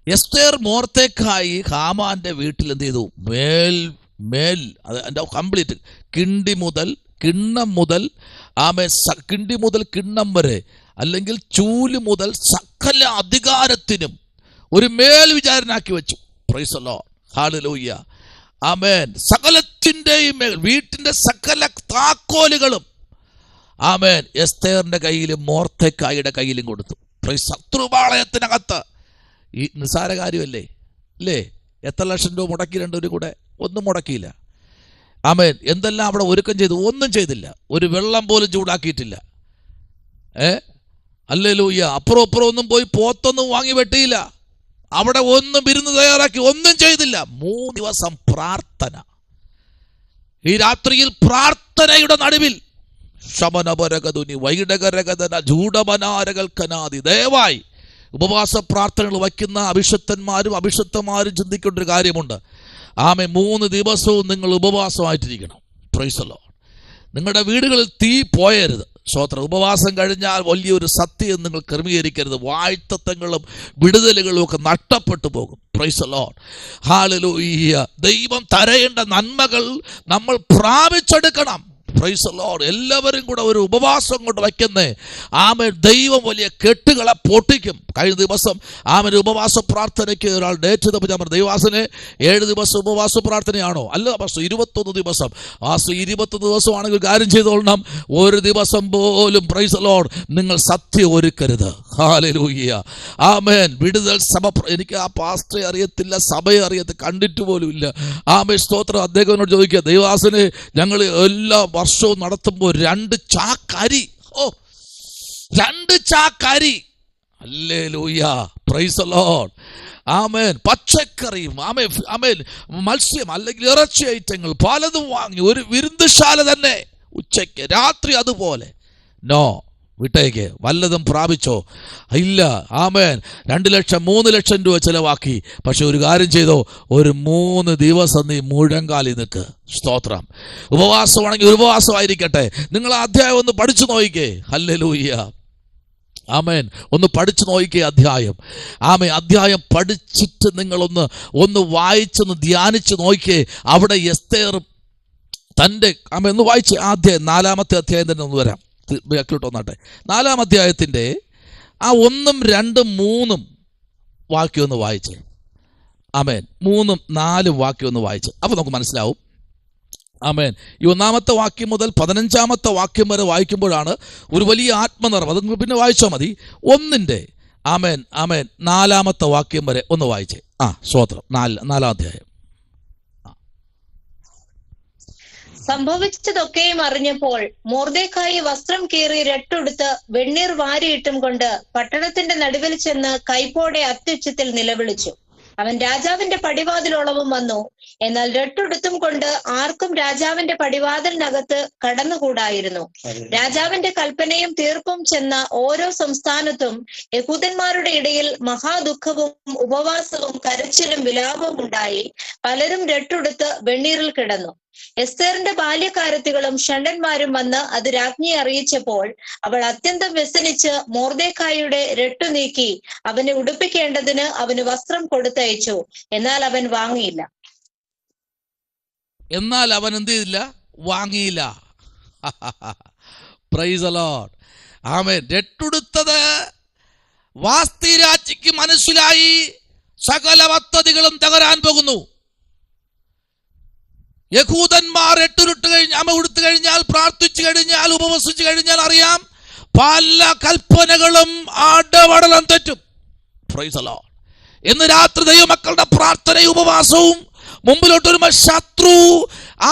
എസ്തേർ മൊർദെഖായി ഹാമാന്റെ വീട്ടിൽ എന്ത് ചെയ്തു? മേൽ അത് എൻ്റെ കംപ്ലീറ്റ് കിണ്ടി മുതൽ കിണ്ണം മുതൽ കിണ്ടി മുതൽ കിണ്ണം വരെ, അല്ലെങ്കിൽ ചൂല് മുതൽ സകല അധികാരത്തിനും ഒരു മേൽവിചാരനാക്കി വെച്ചു. പ്രൈസ് ദി ലോർഡ്, ഹല്ലേലൂയ, ആമേൻ. സകലത്തിൻ്റെയും മേൽ, വീട്ടിന്റെ സകല താക്കോലുകളും ആമേൻ എസ്തേറിന്റെ കയ്യിലും മോർദെഖായിയുടെ കയ്യിലും കൊടുത്തു. ശത്രുപാളയത്തിനകത്ത്. ഈ നിസ്സാര കാര്യമല്ലേ അല്ലേ? എത്ര ലക്ഷം രൂപ മുടക്കി രണ്ടുപേരും കൂടെ? ഒന്നും മുടക്കിയില്ല. ആമേൻ. എന്തെല്ലാം അവിടെ ഒരുക്കം ചെയ്തു? ഒന്നും ചെയ്തില്ല. ഒരു വെള്ളം പോലും ചൂടാക്കിയിട്ടില്ല. ഹല്ലേലൂയ. അപ്പുറം ഇപ്പുറം ഒന്നും പോയി പോത്തൊന്നും വാങ്ങി വെട്ടിയില്ല. അവിടെ ഒന്നും വിരുന്ന് തയ്യാറാക്കി ഒന്നും ചെയ്തില്ല. 3 ദിവസം പ്രാർത്ഥന. ഈ രാത്രിയിൽ പ്രാർത്ഥനയുടെ നടുവിൽ ദയവായി ഉപവാസ പ്രാർത്ഥനകൾ വയ്ക്കുന്ന അഭിഷക്തന്മാരും ചിന്തിക്കേണ്ട ഒരു കാര്യമുണ്ട്. ആമേ, 3 ദിവസവും നിങ്ങൾ ഉപവാസമായിട്ടിരിക്കണം. Price the Lord. നിങ്ങളുടെ വീടുകളിൽ തീ പോയരുത്. സ്തോത്രം. ഉപവാസം കഴിഞ്ഞാൽ വലിയൊരു സത്യം നിങ്ങൾ ക്രമീകരിക്കരുത്. വാഴ്ത്തത്വങ്ങളും വിടുതലുകളും ഒക്കെ നഷ്ടപ്പെട്ടു പോകും. Price the lord, hallelujah. ദൈവം തരേണ്ട നന്മകൾ നമ്മൾ പ്രാപിച്ചെടുക്കണം. Price the Lord. എല്ലാവരും കൂടെ ഒരു ഉപവാസം കൊണ്ട് വയ്ക്കുന്നേ ആമേൻ. ദൈവം വലിയ കെട്ടുകളെ പൊട്ടിക്കും. കഴിഞ്ഞ ദിവസം ആമേൻ ഉപവാസ പ്രാർത്ഥനയ്ക്ക് ഒരാൾ ഡേറ്റ് ചെയ്തപ്പോൾ ഞാൻ പറഞ്ഞു, ദൈവാസനെ 7 ദിവസം ഉപവാസ പ്രാർത്ഥനയാണോ? അല്ല പാസ്റ്റർ, 21 ദിവസം. 21 ദിവസമാണെങ്കിൽ ഒരു കാര്യം ചെയ്തോളണം, ഒരു ദിവസം പോലും പ്രൈസ് ദി ലോർഡ് നിങ്ങൾ സത്യം ഒരുക്കരുത്. ഹല്ലേലൂയ, ആമേൻ. വിടുതൽ സഭ, എനിക്ക് ആ പാസ്റ്ററെ അറിയത്തില്ല, സഭയെ അറിയത്തില്ല, കണ്ടിട്ട് പോലും ഇല്ല. ആമേൻ, സ്തോത്രം. അദ്ദേഹത്തിനോട് ചോദിക്കുക, ദൈവാസനെ ഞങ്ങൾ എല്ലാ വർഷവും നടത്തുമ്പോൾ 2 ചാക്കരി, 2 ചാക്കരി, ഹല്ലേലൂയ, പ്രൈസ് ദി ലോർഡ്, ആമേൻ, പച്ചക്കറിയും ആമേൻ മത്സ്യം അല്ലെങ്കിൽ ഇറച്ചി ഐറ്റങ്ങൾ പലതും വാങ്ങി ഒരു വിരുന്നുശാല തന്നെ ഉച്ചയ്ക്ക് രാത്രി അതുപോലെ. നോ, വിട്ടേക്ക്. വല്ലതും പ്രാപിച്ചോ? ഇല്ല. ആമേൻ. 2 ലക്ഷം 3 ലക്ഷം രൂപ ചെലവാക്കി. പക്ഷെ ഒരു കാര്യം ചെയ്തോ, ഒരു 3 ദിവസം നീ മുഴങ്കാലിൽ നിൽക്ക്. സ്തോത്രം. ഉപവാസമാണെങ്കിൽ ഉപവാസമായിരിക്കട്ടെ. നിങ്ങൾ ആ അധ്യായം ഒന്ന് പഠിച്ചു നോക്കിക്കേ. ഹല്ലേലൂയ, ആമേൻ. ഒന്ന് പഠിച്ചു നോക്കിക്കേ അധ്യായം. ആമേൻ. അധ്യായം പഠിച്ചിട്ട് നിങ്ങളൊന്ന് വായിച്ചൊന്ന് ധ്യാനിച്ച് നോക്കിക്കേ. അവിടെ എസ്തേർ തൻ്റെ ഒന്ന് വായിച്ച് അധ്യായം 4-ാമത്തെ അധ്യായം തന്നെ ഒന്ന് വരാം. വന്നാട്ടെ. 4-ാം അധ്യായത്തിൻ്റെ ആ 1, 2, 3 വാക്യം ഒന്ന് വായിച്ച്. ആമേൻ. 3, 4 വാക്യം ഒന്ന് വായിച്ച്. അപ്പോൾ നമുക്ക് മനസ്സിലാവും. ആമേൻ. ഈ 1-ാമത്തെ വാക്യം മുതൽ 15-ാമത്തെ വാക്യം വരെ വായിക്കുമ്പോഴാണ് ഒരു വലിയ ആത്മനിറവ്. അത് പിന്നെ വായിച്ചാൽ മതി. 1-ന്റെ ആമേൻ 4-ാമത്തെ വാക്യം വരെ ഒന്ന് വായിച്ചേ. സ്തോത്രം. 4-ാം അധ്യായം. സംഭവിച്ചതൊക്കെയും അറിഞ്ഞപ്പോൾ മൊർദെഖായി വസ്ത്രം കീറി രട്ടുടുത്ത് വെണ്ണീർ വാരിയിട്ടും കൊണ്ട് പട്ടണത്തിന്റെ നടുവിൽ ചെന്ന് കൈപ്പോടെ അത്യുച്ചത്തിൽ നിലവിളിച്ചു. അവൻ രാജാവിന്റെ പടിവാതിലോളവും വന്നു. എന്നാൽ രട്ടുടുത്തും കൊണ്ട് ആർക്കും രാജാവിന്റെ പടിവാതിലിനകത്ത് കടന്നുകൂടായിരുന്നു. രാജാവിന്റെ കൽപ്പനയും തീർപ്പും ചെന്ന ഓരോ സംസ്ഥാനത്തും യഹൂദന്മാരുടെ ഇടയിൽ മഹാദുഃഖവും ഉപവാസവും കരച്ചിലും വിലാപവും ഉണ്ടായി. പലരും രട്ടുടുത്ത് വെണ്ണീറിൽ കിടന്നു. എസ്തേറിന്റെ ബാല്യക്കാരത്തികളും ഷണ്ഡന്മാരും വന്ന് അത് രാജ്ഞിയെ അറിയിച്ചപ്പോൾ അവൾ അത്യന്തം വ്യസനിച്ച് മൊർദെഖായിയുടെ രട്ടു നീക്കി അവനെ ഉടുപ്പിക്കേണ്ടതിന് അവന് വസ്ത്രം കൊടുത്തയച്ചു. എന്നാൽ അവൻ വാങ്ങിയില്ല. എന്നാൽ അവൻ എന്ത് ചെയ്തില്ല? വാങ്ങിയില്ല. പ്രൈസ് ദി ലോർഡ്, ആമേൻ. രട്ടുടുത്തത് വാസ്തി രാജ്ഞിക്ക് മനസ്സിലായി സകല പദ്ധതികളും തകരാൻ പോകുന്നു. യഹൂദന്മാർ ഉടുത്തു കഴിഞ്ഞാൽ, പ്രാർത്ഥിച്ചു കഴിഞ്ഞാൽ, ഉപവസിച്ചു കഴിഞ്ഞാൽ അറിയാം, പല കൽപ്പനകളും ആടവടലം തെറ്റും. Price the lord. ഇന്ന് രാത്രി ദൈവമക്കളുടെ പ്രാർത്ഥനയും ഉപവാസവും മുമ്പിലോട്ട് വരുമ്പോൾ ശത്രു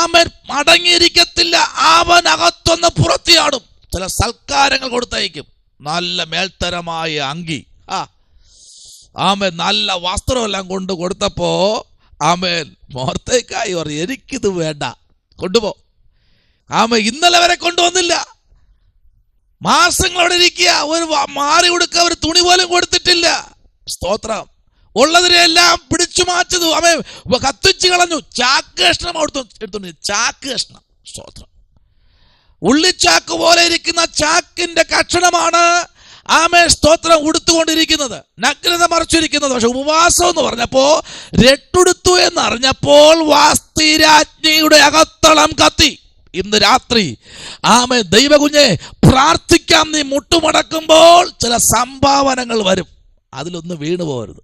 ആമേൻ അടങ്ങിയിരിക്കത്തില്ല. അവനകത്തൊന്ന് പുറത്തിയാടും. ചില സൽക്കാരങ്ങൾ കൊടുത്തയക്കും. നല്ല മേൽത്തരമായ അങ്കി, ആമേൻ, നല്ല വസ്ത്രമെല്ലാം കൊണ്ട് കൊടുത്തപ്പോ ആമേൻ മൊർദെഖായി പറയും, എനിക്കിത് വേണ്ട, കൊണ്ടുപോ. ആമേൻ. ഇന്നലെ വരെ കൊണ്ടുവന്നില്ല. മാസങ്ങളോടെ ഇരിക്കുക. ഒരു മാറി കൊടുക്കുക, ഒരു തുണി പോലും കൊടുത്തിട്ടില്ല. സ്തോത്രം. ഉള്ളതിനെല്ലാം പിടിച്ചു മാറ്റതു. ആമേൻ. കത്തിച്ചു കളഞ്ഞു. ചാക്ക് കഷ്ണം എടുത്തു. ചാക്ക് കഷ്ണം. സ്തോത്രം. ഉള്ളിച്ചാക്ക് പോലെ ഇരിക്കുന്ന ചാക്കിന്റെ കഷണമാണ് ആമേൻ സ്തോത്രം ഉടുത്തുകൊണ്ടിരിക്കുന്നത്, നഗ്നത മറച്ചിരിക്കുന്നത്. പക്ഷെ ഉപവാസം എന്ന് പറഞ്ഞപ്പോ, രട്ടുടുത്തു എന്നറിഞ്ഞപ്പോൾ വാസ്തി രാജ്ഞിയുടെ അകത്തളം കത്തി. ഇന്ന് രാത്രി ആമേൻ ദൈവകുഞ്ഞെ പ്രാർത്ഥിക്കാൻ നീ മുട്ടുമടക്കുമ്പോൾ ചില സംഭാവനകൾ വരും, അതിലൊന്ന് വീണു പോകരുത്.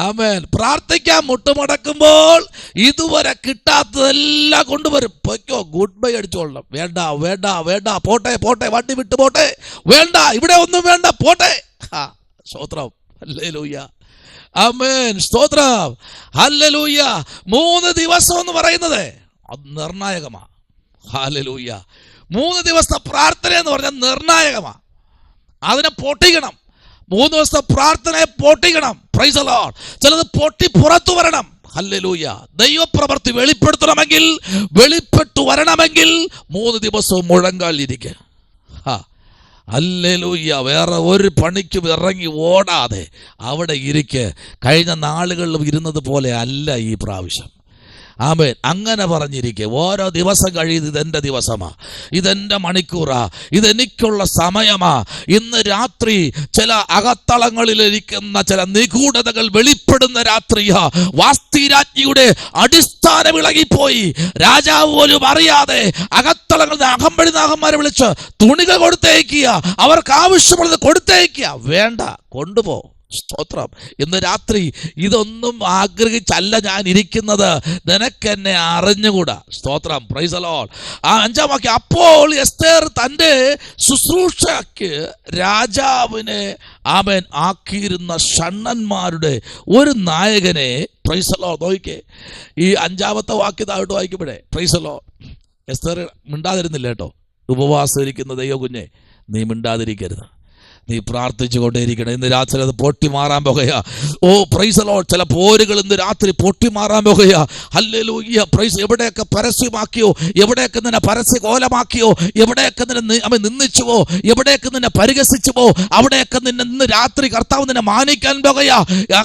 ആമേൻ. പ്രാർത്ഥിക്കാൻ മുട്ടുമടക്കുമ്പോൾ ഇതുവരെ കിട്ടാത്തതെല്ലാം കൊണ്ടുവരും. പൊയ്ക്കോ, ഗുഡ് ബൈ അടിച്ചോളണം. വേണ്ട വേണ്ട വേണ്ട, പോട്ടെ പോട്ടെ, വണ്ടി വിട്ടു പോട്ടെ, വേണ്ട ഇവിടെ ഒന്നും വേണ്ട, പോട്ടെ. സ്തോത്രം, ഹല്ലേലൂയ, ആമേൻ, സ്തോത്രം, ഹല്ലേലൂയ. 3 ദിവസം എന്ന് പറയുന്നത് അത് നിർണായകമാണ്. ഹല്ലേലൂയ. 3 ദിവസത്തെ പ്രാർത്ഥന എന്ന് പറഞ്ഞാൽ നിർണായകമാണ്. അതിനെ പൊട്ടിക്കണം. 3 ദിവസത്തെ പ്രാർത്ഥനയെ പൊട്ടിക്കണം. Praise the lord. ചിലത് പൊട്ടി പുറത്തു വരണം. ഹല്ലേലൂയ. ദൈവപ്രവൃത്തി വെളിപ്പെടുത്തണമെങ്കിൽ, വെളിപ്പെട്ടു വരണമെങ്കിൽ 3 ദിവസവും മുഴങ്കാലിരിക്കുക. ഹല്ലേലൂയ. വേറെ ഒരു പണിക്കും ഇറങ്ങി ഓടാതെ അവിടെ ഇരിക്കുക. കഴിഞ്ഞ നാളുകളിലും ഇരുന്നത് പോലെ അല്ല ഈ പ്രാവശ്യം. ആമേൻ. അങ്ങനെ പറഞ്ഞിരിക്കെ ഓരോ ദിവസം കഴിയുന്നത് ഇതെന്റെ ദിവസമാ, ഇതെന്റെ മണിക്കൂറാ, ഇതെനിക്കുള്ള സമയമാ. ഇന്ന് രാത്രി ചില അകത്തളങ്ങളിലിരിക്കുന്ന ചില നിഗൂഢതകൾ വെളിപ്പെടുന്ന രാത്രിയാ. വാസ്തി രാജ്ഞിയുടെ അടിസ്ഥാനം ഇളകിപ്പോയി. രാജാവ് പോലും അറിയാതെ അകത്തളങ്ങളിൽ അകമ്പടി നാഗന്മാരെ വിളിച്ച് തുണികൾ കൊടുത്തേക്കുക, അവർക്ക് ആവശ്യമുള്ളത് കൊടുത്തേക്കുക. വേണ്ട, കൊണ്ടുപോ. സ്തോത്രം. ഇന്ന് രാത്രി ഇതൊന്നും ആഗ്രഹിച്ചല്ല ഞാൻ ഇരിക്കുന്നത്, നിനക്കെന്നെ അറിഞ്ഞുകൂടാ. സ്തോത്രം, പ്രൈസ് ദി ലോർഡ്. 5-ാം വാക്യം, അപ്പോൾ എസ്തേർ തൻ്റെ ശുശ്രൂഷയ്ക്ക് രാജാവിനെ ആമേൻ ആക്കിയിരുന്ന ഷണ്ണന്മാരുടെ ഒരു നായകനെ, പ്രൈസ് ദി ലോർഡ്. നോക്കിക്കേ, ഈ 5-ാമത്തെ വാക്യത്തായിട്ട് വായിക്കുമ്പോഴേ, പ്രൈസ് ദി ലോർഡ്, എസ്തേർ മിണ്ടാതിരുന്നില്ല കേട്ടോ. ഉപവാസം ഇരിക്കുന്ന ദൈവ കുഞ്ഞെ, നീ മിണ്ടാതിരിക്കരുത്, നീ പ്രാർത്ഥിച്ചു കൊണ്ടേയിരിക്കണം. ഇന്ന് രാത്രി അത് പൊട്ടി മാറാൻ പോകുകയാ. ഓ പ്രൈസ് ദി ലോർഡ്. ചില പോരുകൾ ഇന്ന് രാത്രി പൊട്ടി മാറാൻ പോകുകയാ. Hallelujah, price. എവിടെയൊക്കെ പരസ്യമാക്കിയോ, എവിടെയൊക്കെ നിന്നെ പരസ്യ കോലമാക്കിയോ, എവിടെയൊക്കെ നിന്നെ നിന്ദിച്ചുവോ, എവിടെയൊക്കെ നിന്നെ പരിഹസിച്ചുവോ, അവിടെയൊക്കെ നിന്നെ ഇന്ന് രാത്രി കർത്താവ് നിന്നെ മാനിക്കാൻ പോകുകയാ.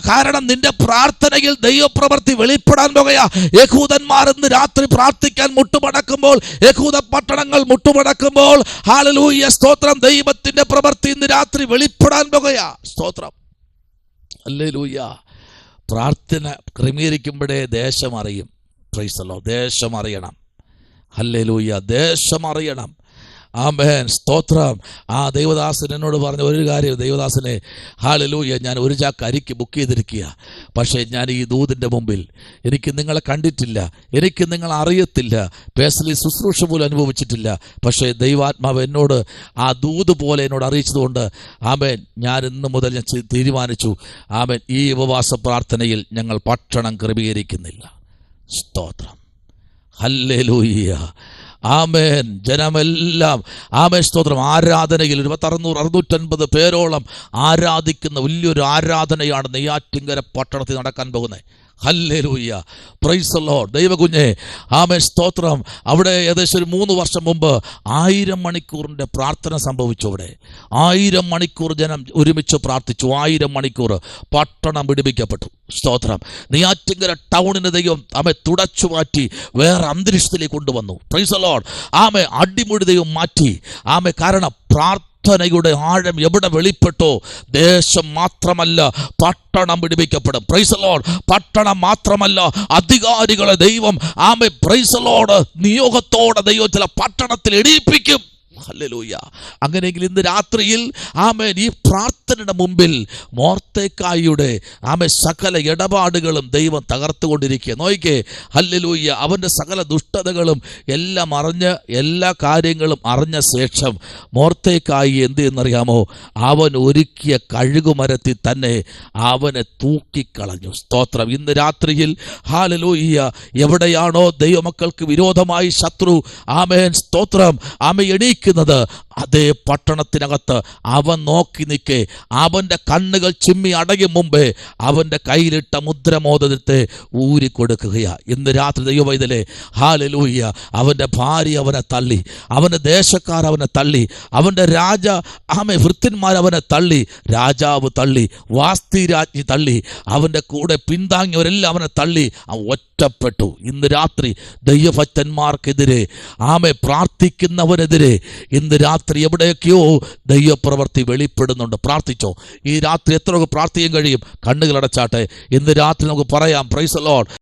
കാരണം നിന്റെ പ്രാർത്ഥനയിൽ ദൈവപ്രവൃത്തി വെളിപ്പെടാൻ പോകുകയാ. യഹൂദന്മാർ ഇന്ന് രാത്രി പ്രാർത്ഥിക്കാൻ മുട്ടുമടക്കുമ്പോൾ, യഹൂദ പട്ടണങ്ങൾ മുട്ടുമടക്കുമ്പോൾ, ഹല്ലേലൂയ, സ്തോത്രം, ദൈവത്തിന്റെ പ്രവൃത്തി ഇന്ന് രാത്രി വെളിപ്പെടാൻ പോകുകയാ. സ്തോത്രം, ഹല്ലേലൂയ. പ്രാർത്ഥന ക്രമീകരിക്കുമ്പോഴേ ദേശം അറിയും. Price the Lord. ദേശം അറിയണം. ഹല്ലേലൂയ, ദേശം അറിയണം. ആമേൻ, സ്തോത്രം. ദൈവദാസൻ എന്നോട് പറഞ്ഞ ഒരു കാര്യം, ദൈവദാസനെ, ഹല്ലേലൂയ, ഞാൻ ഒരു ചാക്ക് അരിക്ക് ബുക്ക് ചെയ്തിരിക്കുക. പക്ഷേ ഞാൻ ഈ ദൂതിൻ്റെ മുമ്പിൽ, എനിക്ക് നിങ്ങളെ കണ്ടിട്ടില്ല, എനിക്ക് നിങ്ങളെ അറിയത്തില്ല, പേഴ്സണലി ശുശ്രൂഷ പോലും അനുഭവിച്ചിട്ടില്ല. പക്ഷേ ദൈവാത്മാവ് എന്നോട് ആ ദൂത് പോലെ എന്നോട് അറിയിച്ചതുകൊണ്ട് ആമേൻ, ഞാൻ ഇന്ന് മുതൽ ഞാൻ തീരുമാനിച്ചു, ആമേൻ, ഈ ഉപവാസ പ്രാർത്ഥനയിൽ ഞങ്ങൾ ഭക്ഷണം ക്രമീകരിക്കുന്നില്ല. സ്തോത്രം, ഹല്ലേലൂയ, ആമേൻ. ജനമെല്ലാം ആമേൻ, സ്തോത്രം. ആരാധനയിൽ 650 പേരോളം ആരാധിക്കുന്ന വലിയൊരു ആരാധനയാണ് നെയ്യാറ്റിൻകര പട്ടണത്തിൽ നടക്കാൻ പോകുന്നത്. ഹല്ലേലൂയ, പ്രൈസ് ദി ലോർഡ്. ദൈവകുഞ്ഞെ, ആമേൻ, സ്തോത്രം. അവിടെ ഏകദേശം ഒരു 3 വർഷം മുമ്പ് 1000 മണിക്കൂറിൻ്റെ പ്രാർത്ഥന സംഭവിച്ചു. അവിടെ 1000 മണിക്കൂർ ജനം ഒരുമിച്ച് പ്രാർത്ഥിച്ചു. 1000 മണിക്കൂർ പട്ടണം വിടുവിക്കപ്പെട്ടു. സ്തോത്രം. നെയ്യാറ്റിൻകര ടൗണിന് ദൈവം ആമേ തുടച്ചു മാറ്റി വേറെ അന്തരീക്ഷത്തിലേക്ക് കൊണ്ടുവന്നു. Price the Lord. ആമേ, അടിമുടി ദൈവം മാറ്റി. ആമേ, കാരണം പ്രാർത്ഥനയുടെ ആഴം എവിടെ വെളിപ്പെട്ടോ ദേശം മാത്രമല്ല പട്ടണം വിടുവിക്കപ്പെടും. Price the Lord. പട്ടണം മാത്രമല്ല, അധികാരികളെ ദൈവം ആമേ, പ്രൈസ് ദി ലോർഡ്, നിയോഗത്തോടെ ദൈവം ചില പട്ടണത്തിൽ എണീപ്പിക്കും. ഹല്ലേലൂയ. അങ്ങനെയെങ്കിൽ ഇന്ന് രാത്രിയിൽ ആമേൻ, ഈ പ്രാർത്ഥനയുടെ മുമ്പിൽ മൊർദെഖായിയുടെ ആമേൻ സകല ഇടപാടുകളും ദൈവം തകർത്തുകൊണ്ടിരിക്കുക. നോക്കിക്കേ, ഹല്ലേലൂയ. അവൻ്റെ സകല ദുഷ്ടതകളും എല്ലാം അറിഞ്ഞ്, എല്ലാ കാര്യങ്ങളും അറിഞ്ഞ ശേഷം മൊർദെഖായി എന്ത് എന്നറിയാമോ? അവൻ ഒരുക്കിയ കഴുകുമരത്തിൽ തന്നെ അവനെ തൂക്കിക്കളഞ്ഞു. സ്തോത്രം. ഇന്ന് രാത്രിയിൽ ഹല്ലേലൂയ, എവിടെയാണോ ദൈവമക്കൾക്ക് വിരോധമായി ശത്രു ആമേൻ, സ്തോത്രം, ആമേൻ എണീക്കുന്നത്, അതേ പട്ടണത്തിനകത്ത് അവൻ നോക്കി നിൽക്കെ, അവൻ്റെ കണ്ണുകൾ ചിമ്മി അടയും മുമ്പേ അവൻ്റെ കയ്യിലിട്ട മുദ്രമോതിരത്തെ ഊരിക്കൊടുക്കുകയാ. ഇന്ന് രാത്രി ദൈവവൈതലേ, ഹല്ലേലൂയ, അവൻ്റെ ഭാര്യ അവനെ തള്ളി, അവൻ്റെ ദേശക്കാർ അവനെ തള്ളി, അവൻ്റെ ഭൃത്യന്മാർ അവനെ തള്ളി, രാജാവ് തള്ളി, വാസ്തി രാജ്ഞി തള്ളി, അവൻ്റെ കൂടെ പിന്താങ്ങിയവരെല്ലാം അവനെ തള്ളി. അവൻ ഒറ്റപ്പെട്ടു. ഇന്ന് രാത്രി ദൈവഭക്തന്മാർക്കെതിരെ പ്രാർത്ഥിക്കുന്നവനെതിരെ ഇന്ന് രാത്രി എവിടെയൊക്കെയോ ദൈവപ്രവൃത്തി വെളിപ്പെടുന്നുണ്ട്. പ്രാർത്ഥിച്ചോ. ഈ രാത്രി എത്ര പ്രാർത്ഥിക്കാൻ കഴിയും? കണ്ണുകളടച്ചാട്ടെ. ഇന്ന് രാത്രി നമുക്ക് പറയാം, പ്രൈസ് ദി ലോർഡ്.